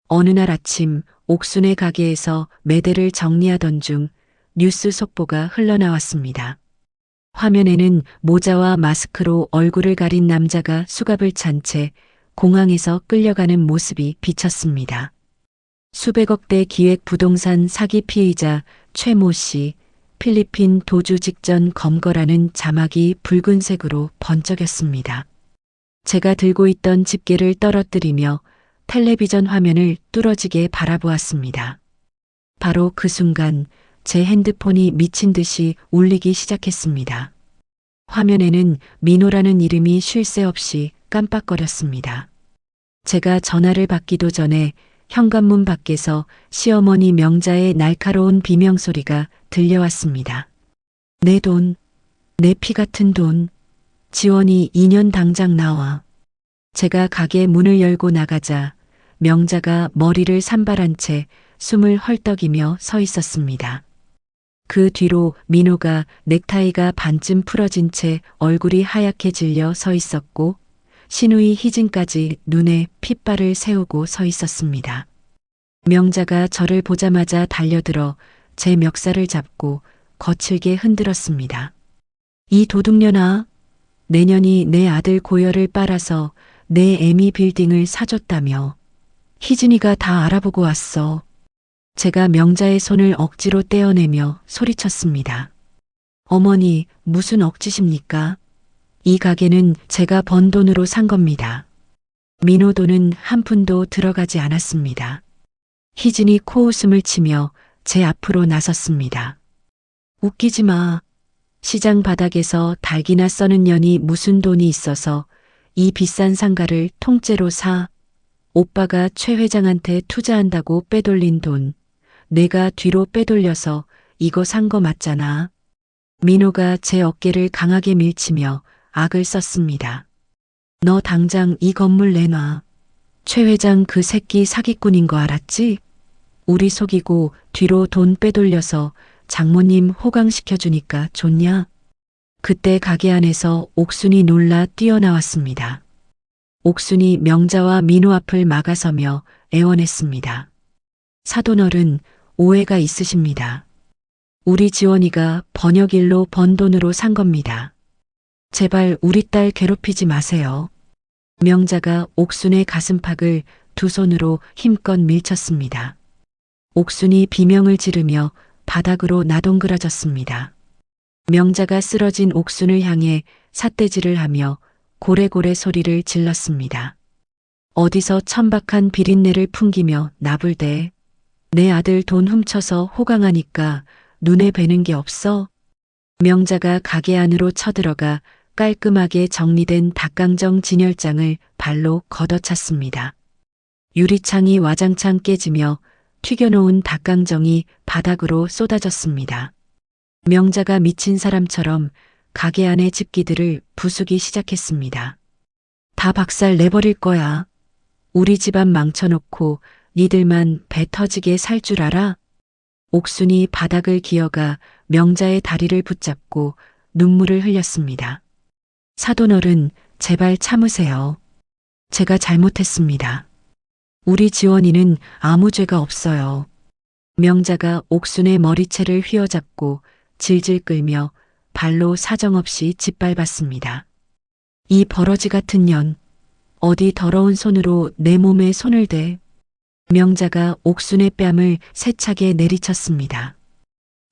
[SPEAKER 1] 어느 날 아침 옥순의 가게에서 매대를 정리하던 중 뉴스 속보가 흘러나왔습니다. 화면에는 모자와 마스크로 얼굴을 가린 남자가 수갑을 찬 채 공항에서 끌려가는 모습이 비쳤습니다. 수백억 대 기획 부동산 사기 피의자 최모 씨, 필리핀 도주 직전 검거라는 자막이 붉은색으로 번쩍였습니다. 제가 들고 있던 집게를 떨어뜨리며 텔레비전 화면을 뚫어지게 바라보았습니다. 바로 그 순간 제 핸드폰이 미친 듯이 울리기 시작했습니다. 화면에는 민호라는 이름이 쉴 새 없이 깜빡거렸습니다. 제가 전화를 받기도 전에 현관문 밖에서 시어머니 명자의 날카로운 비명소리가 들려왔습니다. 내 돈, 내 피 같은 돈, 지원이 2년 당장 나와. 제가 가게 문을 열고 나가자 명자가 머리를 산발한 채 숨을 헐떡이며 서 있었습니다. 그 뒤로 민호가 넥타이가 반쯤 풀어진 채 얼굴이 하얗게 질려 서 있었고 시누이 희진까지 눈에 핏발을 세우고 서 있었습니다. 명자가 저를 보자마자 달려들어 제 멱살을 잡고 거칠게 흔들었습니다. 이 도둑년아, 내년이 내 아들 고열을 빨아서 내 애미 빌딩을 사줬다며. 희진이가 다 알아보고 왔어. 제가 명자의 손을 억지로 떼어내며 소리쳤습니다. 어머니, 무슨 억지십니까? 이 가게는 제가 번 돈으로 산 겁니다. 민호 돈은 한 푼도 들어가지 않았습니다. 희진이 코웃음을 치며 제 앞으로 나섰습니다. 웃기지 마. 시장 바닥에서 닭이나 써는 년이 무슨 돈이 있어서 이 비싼 상가를 통째로 사. 오빠가 최 회장한테 투자한다고 빼돌린 돈. 내가 뒤로 빼돌려서 이거 산 거 맞잖아. 민호가 제 어깨를 강하게 밀치며 악을 썼습니다. 너 당장 이 건물 내놔. 최 회장 그 새끼 사기꾼인 거 알았지? 우리 속이고 뒤로 돈 빼돌려서 장모님 호강시켜주니까 좋냐? 그때 가게 안에서 옥순이 놀라 뛰어나왔습니다. 옥순이 명자와 민호 앞을 막아서며 애원했습니다. 사돈어른, 오해가 있으십니다. 우리 지원이가 번역일로 번 돈으로 산 겁니다. 제발 우리 딸 괴롭히지 마세요. 명자가 옥순의 가슴팍을 두 손으로 힘껏 밀쳤습니다. 옥순이 비명을 지르며 바닥으로 나동그라졌습니다. 명자가 쓰러진 옥순을 향해 삿대질을 하며 고래고래 소리를 질렀습니다. 어디서 천박한 비린내를 풍기며 나불대. 내 아들 돈 훔쳐서 호강하니까 눈에 뵈는 게 없어? 명자가 가게 안으로 쳐들어가 깔끔하게 정리된 닭강정 진열장을 발로 걷어찼습니다. 유리창이 와장창 깨지며 튀겨놓은 닭강정이 바닥으로 쏟아졌습니다. 명자가 미친 사람처럼 가게 안의 집기들을 부수기 시작했습니다. 다 박살 내버릴 거야. 우리 집안 망쳐놓고 니들만 배 터지게 살 줄 알아? 옥순이 바닥을 기어가 명자의 다리를 붙잡고 눈물을 흘렸습니다. 사돈어른, 제발 참으세요. 제가 잘못했습니다. 우리 지원이는 아무 죄가 없어요. 명자가 옥순의 머리채를 휘어잡고 질질 끌며 발로 사정없이 짓밟았습니다. 이 버러지 같은 년, 어디 더러운 손으로 내 몸에 손을 대. 명자가 옥순의 뺨을 세차게 내리쳤습니다.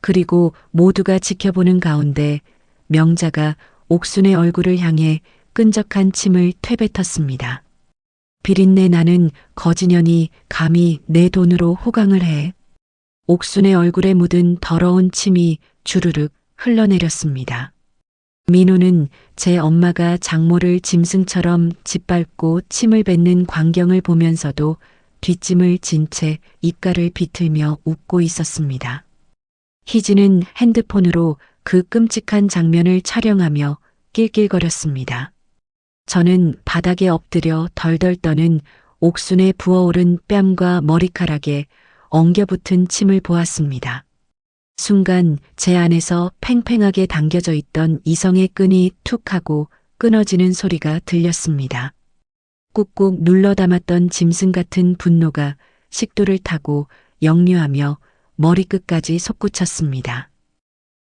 [SPEAKER 1] 그리고 모두가 지켜보는 가운데 명자가 옥순의 얼굴을 향해 끈적한 침을 퇴뱉었습니다. 비린내 나는 거지년이 감히 내 돈으로 호강을 해. 옥순의 얼굴에 묻은 더러운 침이 주르륵 흘러내렸습니다. 민호는 제 엄마가 장모를 짐승처럼 짓밟고 침을 뱉는 광경을 보면서도 뒷짐을 진 채 입가를 비틀며 웃고 있었습니다. 희진은 핸드폰으로 그 끔찍한 장면을 촬영하며 낄낄거렸습니다. 저는 바닥에 엎드려 덜덜 떠는 옥순의 부어오른 뺨과 머리카락에 엉겨붙은 침을 보았습니다. 순간 제 안에서 팽팽하게 당겨져 있던 이성의 끈이 툭 하고 끊어지는 소리가 들렸습니다. 꾹꾹 눌러 담았던 짐승 같은 분노가 식도를 타고 역류하며 머리끝까지 솟구쳤습니다.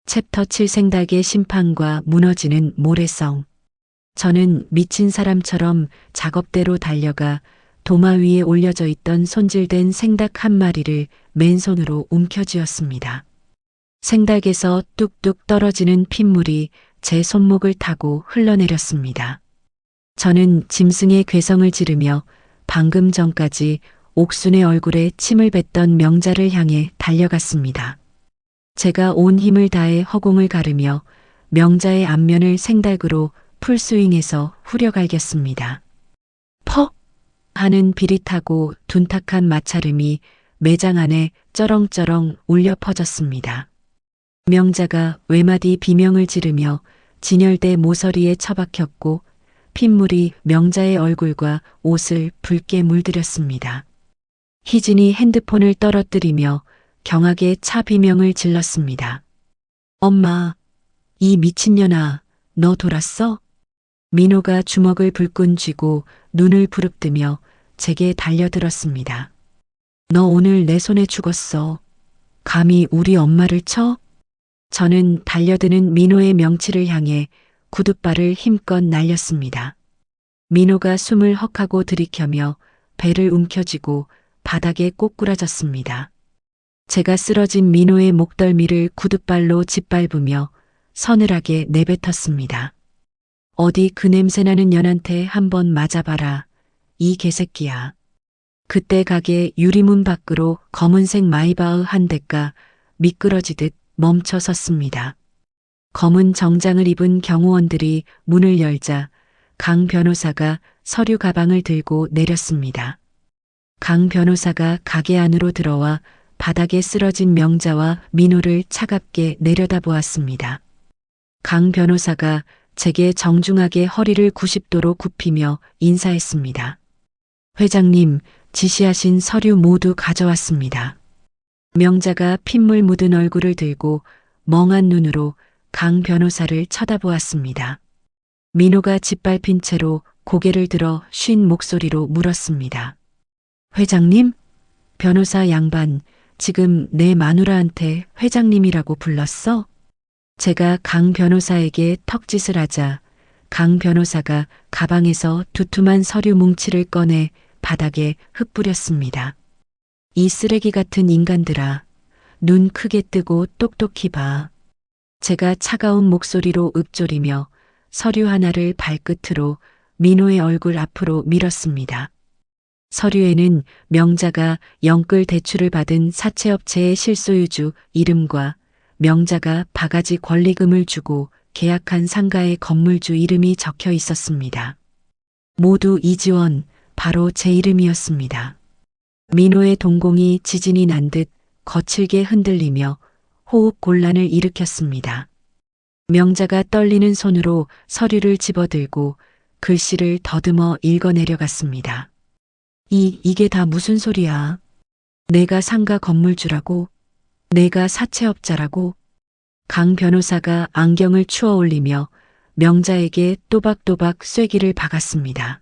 [SPEAKER 1] 챕터 7 생닭의 심판과 무너지는 모래성. 저는 미친 사람처럼 작업대로 달려가 도마 위에 올려져 있던 손질된 생닭 한 마리를 맨손으로 움켜쥐었습니다. 생닭에서 뚝뚝 떨어지는 핏물이 제 손목을 타고 흘러내렸습니다. 저는 짐승의 괴성을 지르며 방금 전까지 옥순의 얼굴에 침을 뱉던 명자를 향해 달려갔습니다. 제가 온 힘을 다해 허공을 가르며 명자의 앞면을 생닭으로 풀스윙해서 후려갈겼습니다. 퍽! 하는 비릿하고 둔탁한 마찰음이 매장 안에 쩌렁쩌렁 울려 퍼졌습니다. 명자가 외마디 비명을 지르며 진열대 모서리에 처박혔고 핏물이 명자의 얼굴과 옷을 붉게 물들였습니다. 희진이 핸드폰을 떨어뜨리며 경하게 차 비명을 질렀습니다. 엄마, 이 미친년아, 너 돌았어? 민호가 주먹을 불끈 쥐고 눈을 부릅뜨며 제게 달려들었습니다. 너 오늘 내 손에 죽었어. 감히 우리 엄마를 쳐? 저는 달려드는 민호의 명치를 향해 구둣발을 힘껏 날렸습니다. 민호가 숨을 헉하고 들이켜며 배를 움켜쥐고 바닥에 꼬꾸라졌습니다. 제가 쓰러진 민호의 목덜미를 구둣발로 짓밟으며 서늘하게 내뱉었습니다. 어디 그 냄새나는 년한테 한번 맞아봐라. 이 개새끼야. 그때 가게 유리문 밖으로 검은색 마이바흐 한 대가 미끄러지듯 멈춰 섰습니다. 검은 정장을 입은 경호원들이 문을 열자 강 변호사가 서류 가방을 들고 내렸습니다. 강 변호사가 가게 안으로 들어와 바닥에 쓰러진 명자와 민호를 차갑게 내려다보았습니다. 강 변호사가 제게 정중하게 허리를 90도로 굽히며 인사했습니다. 회장님, 지시하신 서류 모두 가져왔습니다. 명자가 핏물 묻은 얼굴을 들고 멍한 눈으로 강 변호사를 쳐다보았습니다. 민호가 짓밟힌 채로 고개를 들어 쉰 목소리로 물었습니다. 회장님? 변호사 양반, 지금 내 마누라한테 회장님이라고 불렀어? 제가 강 변호사에게 턱짓을 하자 강 변호사가 가방에서 두툼한 서류 뭉치를 꺼내 바닥에 흩뿌렸습니다. 이 쓰레기 같은 인간들아, 눈 크게 뜨고 똑똑히 봐. 제가 차가운 목소리로 읊조리며 서류 하나를 발끝으로 민호의 얼굴 앞으로 밀었습니다. 서류에는 명자가 영끌 대출을 받은 사채업체의 실소유주 이름과 명자가 바가지 권리금을 주고 계약한 상가의 건물주 이름이 적혀 있었습니다. 모두 이지원, 바로 제 이름이었습니다. 민호의 동공이 지진이 난 듯 거칠게 흔들리며 호흡 곤란을 일으켰습니다. 명자가 떨리는 손으로 서류를 집어들고 글씨를 더듬어 읽어내려갔습니다. 이게 다 무슨 소리야? 내가 상가 건물주라고? 내가 사채업자라고? 강 변호사가 안경을 추어 올리며 명자에게 또박또박 쐐기를 박았습니다.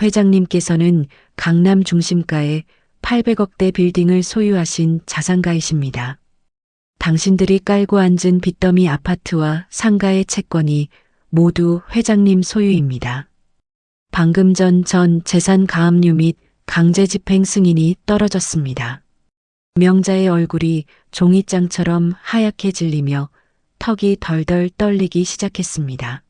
[SPEAKER 1] 회장님께서는 강남 중심가에 800억대 빌딩을 소유하신 자산가이십니다. 당신들이 깔고 앉은 빚더미 아파트와 상가의 채권이 모두 회장님 소유입니다. 방금 전 재산 가압류 및 강제 집행 승인이 떨어졌습니다. 명자의 얼굴이 종이장처럼 하얗게 질리며 턱이 덜덜 떨리기 시작했습니다.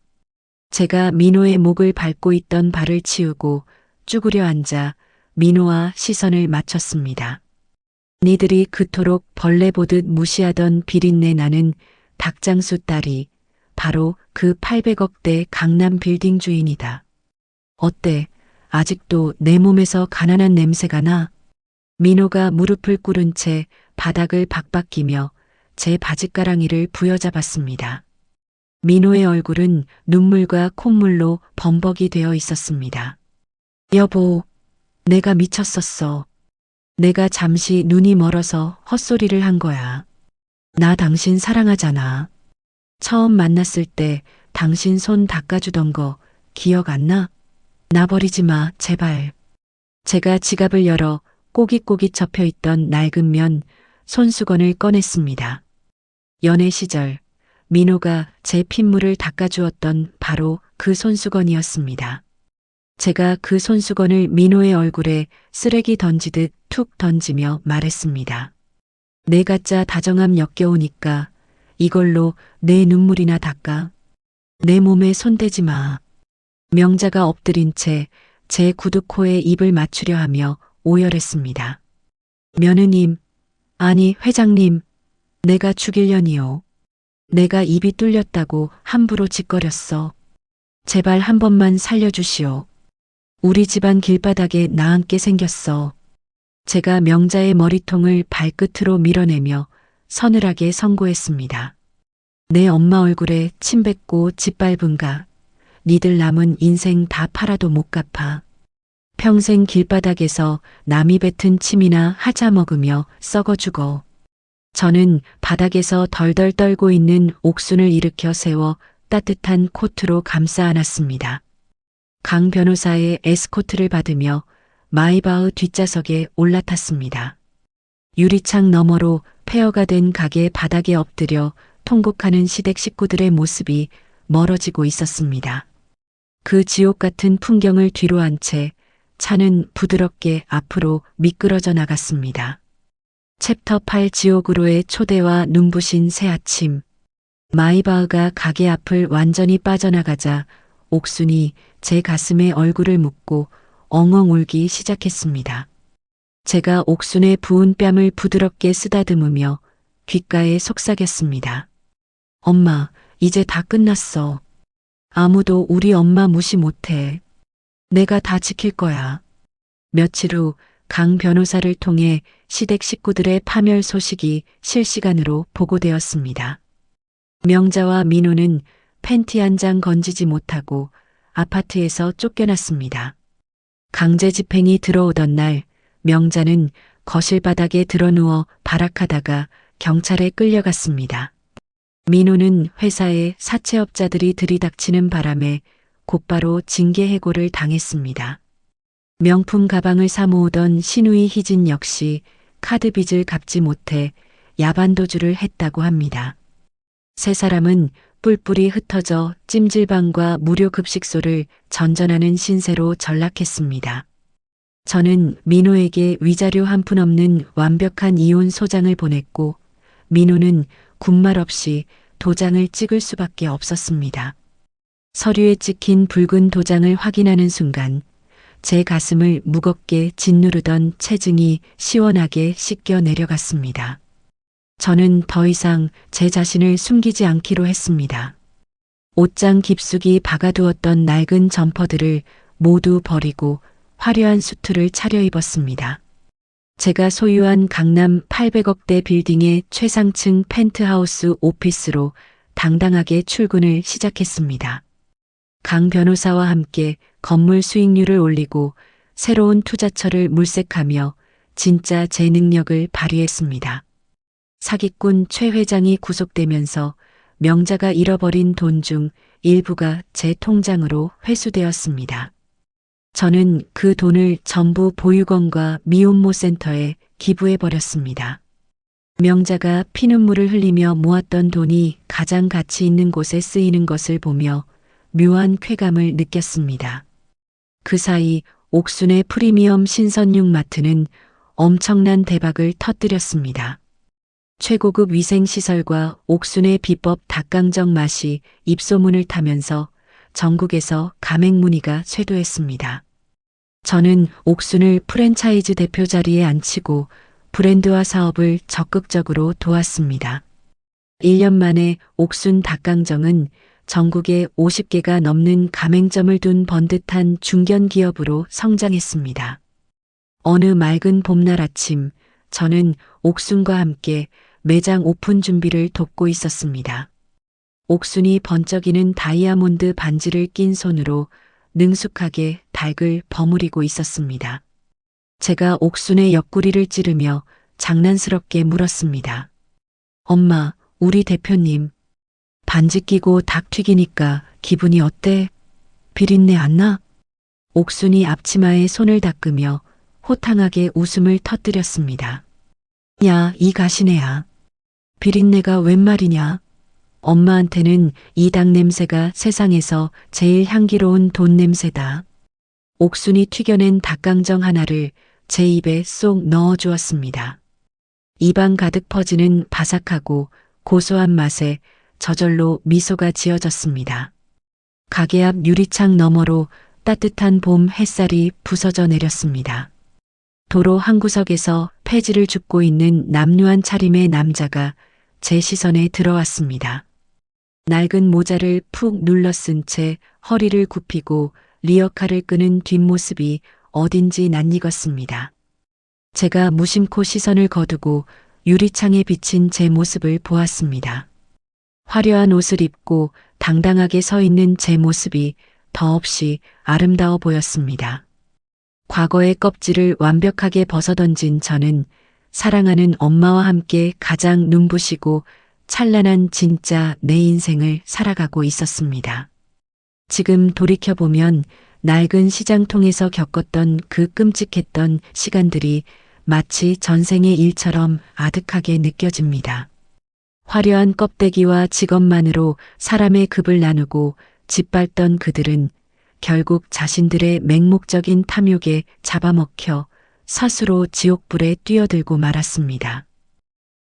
[SPEAKER 1] 제가 민호의 목을 밟고 있던 발을 치우고 쭈그려 앉아 민호와 시선을 맞췄습니다. 니들이 그토록 벌레 보듯 무시하던 비린내 나는 닭장수 딸이 바로 그 800억대 강남 빌딩 주인이다. 어때? 아직도 내 몸에서 가난한 냄새가 나? 민호가 무릎을 꿇은 채 바닥을 박박기며 제 바짓가랑이를 부여잡았습니다. 민호의 얼굴은 눈물과 콧물로 범벅이 되어 있었습니다. 여보, 내가 미쳤었어. 내가 잠시 눈이 멀어서 헛소리를 한 거야. 나 당신 사랑하잖아. 처음 만났을 때 당신 손 닦아주던 거 기억 안 나? 나 버리지 마, 제발. 제가 지갑을 열어 꼬깃꼬깃 접혀있던 낡은 면 손수건을 꺼냈습니다. 연애 시절 민호가 제 핏물을 닦아주었던 바로 그 손수건이었습니다. 제가 그 손수건을 민호의 얼굴에 쓰레기 던지듯 툭 던지며 말했습니다. 내 가짜 다정함 역겨우니까 이걸로 내 눈물이나 닦아. 내 몸에 손대지 마. 명자가 엎드린 채 제 구두코에 입을 맞추려 하며 오열했습니다. 며느님, 아니 회장님, 내가 죽일려니요. 내가 입이 뚫렸다고 함부로 짓거렸어. 제발 한 번만 살려주시오. 우리 집안 길바닥에 나앉게 생겼어. 제가 명자의 머리통을 발끝으로 밀어내며 서늘하게 선고했습니다. 내 엄마 얼굴에 침 뱉고 짓밟은가. 니들 남은 인생 다 팔아도 못 갚아. 평생 길바닥에서 남이 뱉은 침이나 하자 먹으며 썩어 죽어. 저는 바닥에서 덜덜 떨고 있는 옥순을 일으켜 세워 따뜻한 코트로 감싸 안았습니다. 강 변호사의 에스코트를 받으며 마이바흐 뒷좌석에 올라탔습니다. 유리창 너머로 폐허가 된 가게 바닥에 엎드려 통곡하는 시댁 식구들의 모습이 멀어지고 있었습니다. 그 지옥 같은 풍경을 뒤로 한 채 차는 부드럽게 앞으로 미끄러져 나갔습니다. 챕터 8 지옥으로의 초대와 눈부신 새 아침. 마이바흐가 가게 앞을 완전히 빠져나가자 옥순이 제 가슴에 얼굴을 묻고 엉엉 울기 시작했습니다. 제가 옥순의 부은 뺨을 부드럽게 쓰다듬으며 귓가에 속삭였습니다. 엄마, 이제 다 끝났어. 아무도 우리 엄마 무시 못해. 내가 다 지킬 거야. 며칠 후 강 변호사를 통해 시댁 식구들의 파멸 소식이 실시간으로 보고되었습니다. 명자와 민호는 팬티 한 장 건지지 못하고 아파트에서 쫓겨났습니다. 강제 집행이 들어오던 날 명자는 거실 바닥에 드러누워 발악하다가 경찰에 끌려갔습니다. 민호는 회사에 사채업자들이 들이닥치는 바람에 곧바로 징계 해고를 당했습니다. 명품 가방을 사 모으던 시누이 희진 역시 카드 빚을 갚지 못해 야반도주를 했다고 합니다. 세 사람은 뿔뿔이 흩어져 찜질방과 무료 급식소를 전전하는 신세로 전락했습니다. 저는 민호에게 위자료 한 푼 없는 완벽한 이혼 소장을 보냈고 민호는 군말 없이 도장을 찍을 수밖에 없었습니다. 서류에 찍힌 붉은 도장을 확인하는 순간 제 가슴을 무겁게 짓누르던 체증이 시원하게 씻겨 내려갔습니다. 저는 더 이상 제 자신을 숨기지 않기로 했습니다. 옷장 깊숙이 박아두었던 낡은 점퍼들을 모두 버리고 화려한 수트를 차려입었습니다. 제가 소유한 강남 800억대 빌딩의 최상층 펜트하우스 오피스로 당당하게 출근을 시작했습니다. 강 변호사와 함께 건물 수익률을 올리고 새로운 투자처를 물색하며 진짜 제 능력을 발휘했습니다. 사기꾼 최 회장이 구속되면서 명자가 잃어버린 돈 중 일부가 제 통장으로 회수되었습니다. 저는 그 돈을 전부 보육원과 미혼모 센터에 기부해버렸습니다. 명자가 피눈물을 흘리며 모았던 돈이 가장 가치 있는 곳에 쓰이는 것을 보며 묘한 쾌감을 느꼈습니다. 그 사이 옥순의 프리미엄 신선육 마트는 엄청난 대박을 터뜨렸습니다. 최고급 위생시설과 옥순의 비법 닭강정 맛이 입소문을 타면서 전국에서 가맹 문의가 쇄도했습니다. 저는 옥순을 프랜차이즈 대표 자리에 앉히고 브랜드화 사업을 적극적으로 도왔습니다. 1년 만에 옥순 닭강정은 전국에 50개가 넘는 가맹점을 둔 번듯한 중견 기업으로 성장했습니다. 어느 맑은 봄날 아침, 저는 옥순과 함께 매장 오픈 준비를 돕고 있었습니다. 옥순이 번쩍이는 다이아몬드 반지를 낀 손으로 능숙하게 닭을 버무리고 있었습니다. 제가 옥순의 옆구리를 찌르며 장난스럽게 물었습니다. 엄마, 우리 대표님, 반지 끼고 닭 튀기니까 기분이 어때? 비린내 안 나? 옥순이 앞치마에 손을 닦으며 호탕하게 웃음을 터뜨렸습니다. 야, 이 가시네야. 비린내가 웬 말이냐? 엄마한테는 이 닭 냄새가 세상에서 제일 향기로운 돈 냄새다. 옥순이 튀겨낸 닭강정 하나를 제 입에 쏙 넣어주었습니다. 입안 가득 퍼지는 바삭하고 고소한 맛에 저절로 미소가 지어졌습니다. 가게 앞 유리창 너머로 따뜻한 봄 햇살이 부서져 내렸습니다. 도로 한 구석에서 폐지를 줍고 있는 남루한 차림의 남자가 제 시선에 들어왔습니다. 낡은 모자를 푹 눌러 쓴 채 허리를 굽히고 리어카를 끄는 뒷모습이 어딘지 낯익었습니다. 제가 무심코 시선을 거두고 유리창에 비친 제 모습을 보았습니다. 화려한 옷을 입고 당당하게 서 있는 제 모습이 더없이 아름다워 보였습니다. 과거의 껍질을 완벽하게 벗어던진 저는 사랑하는 엄마와 함께 가장 눈부시고 찬란한 진짜 내 인생을 살아가고 있었습니다. 지금 돌이켜보면 낡은 시장통에서 겪었던 그 끔찍했던 시간들이 마치 전생의 일처럼 아득하게 느껴집니다. 화려한 껍데기와 직업만으로 사람의 급을 나누고 짓밟던 그들은 결국 자신들의 맹목적인 탐욕에 잡아먹혀 스스로 지옥불에 뛰어들고 말았습니다.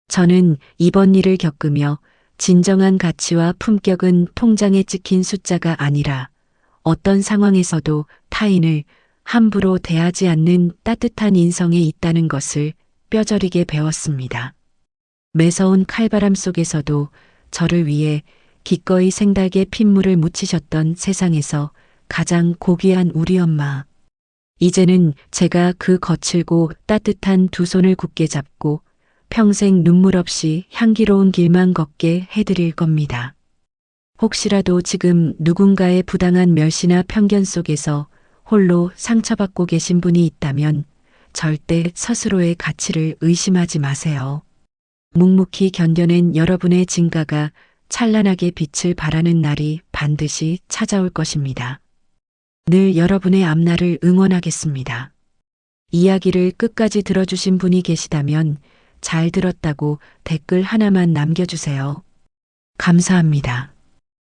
[SPEAKER 1] 저는 이번 일을 겪으며 진정한 가치와 품격은 통장에 찍힌 숫자가 아니라 어떤 상황에서도 타인을 함부로 대하지 않는 따뜻한 인성에 있다는 것을 뼈저리게 배웠습니다. 매서운 칼바람 속에서도 저를 위해 기꺼이 생닭에 핏물을 묻히셨던 세상에서 가장 고귀한 우리 엄마. 이제는 제가 그 거칠고 따뜻한 두 손을 굳게 잡고 평생 눈물 없이 향기로운 길만 걷게 해드릴 겁니다. 혹시라도 지금 누군가의 부당한 멸시나 편견 속에서 홀로 상처받고 계신 분이 있다면 절대 스스로의 가치를 의심하지 마세요. 묵묵히 견뎌낸 여러분의 진가가 찬란하게 빛을 발하는 날이 반드시 찾아올 것입니다. 늘 여러분의 앞날을 응원하겠습니다. 이야기를 끝까지 들어주신 분이 계시다면 잘 들었다고 댓글 하나만 남겨주세요. 감사합니다.